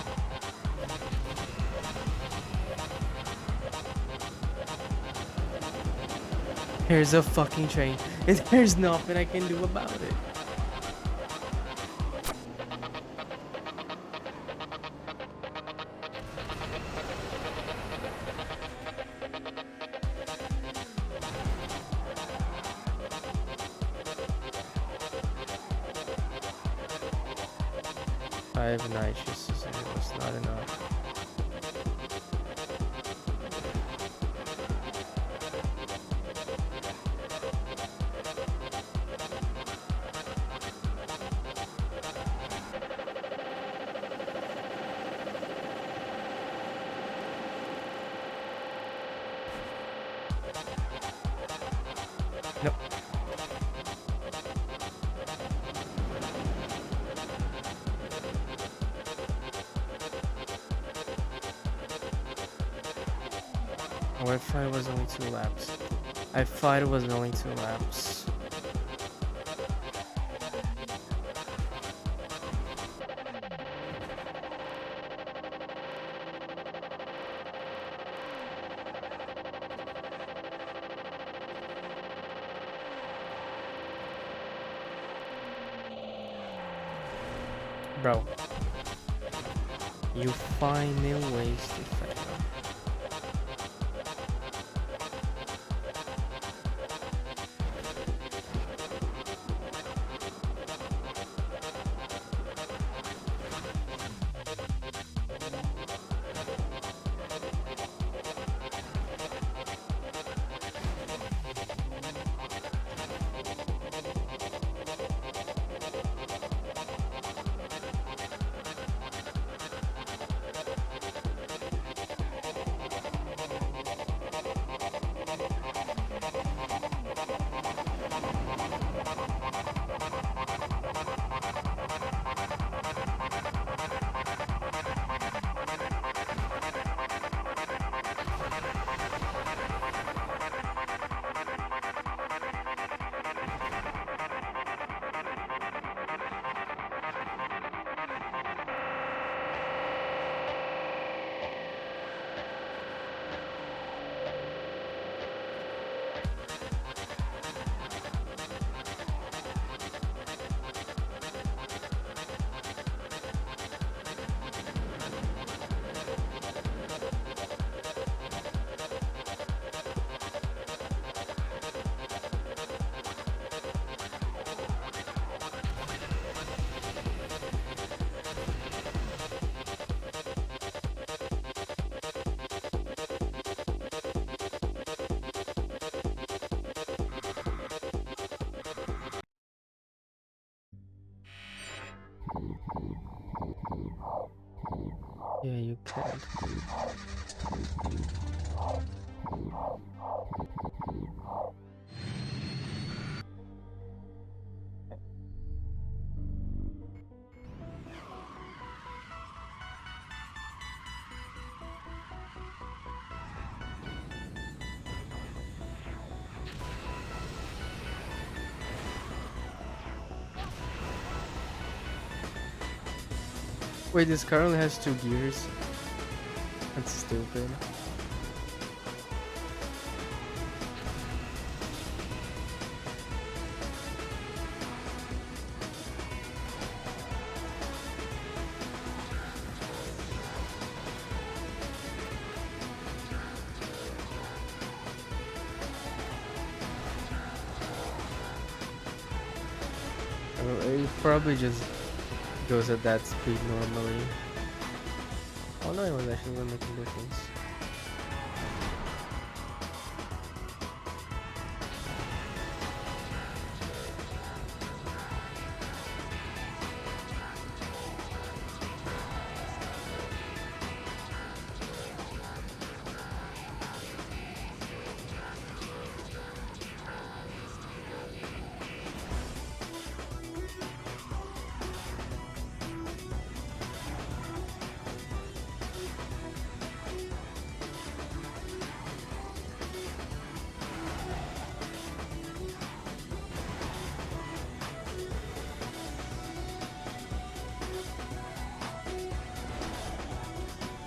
Here's a fucking train. And there's nothing I can do about it. I have night shifts, so it was not enough. No. Or I thought it was only 2 laps. I thought it was only 2 laps. Bro, you find new ways to fail. Yeah, you can. Wait, this car only has 2 gears? That's stupid. It probably just goes at that speed normally. Oh no, it was actually gonna make a difference.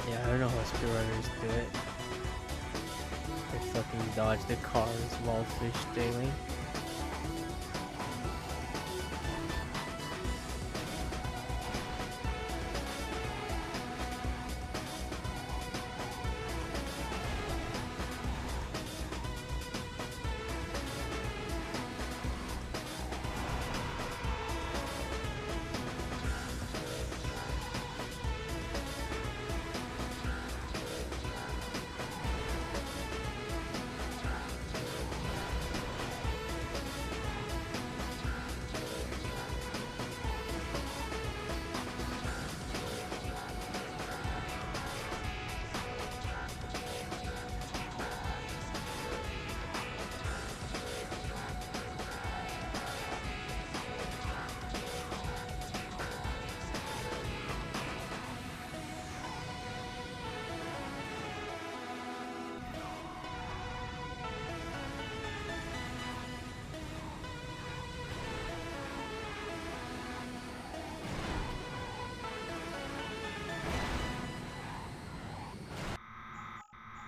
Yeah, I don't know how speedrunners do it. They fucking dodge the cars while fishtailing.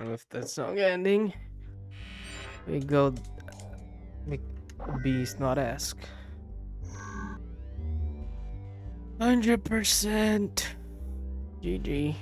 With that song ending, we go make beast not ask. 100%. GG.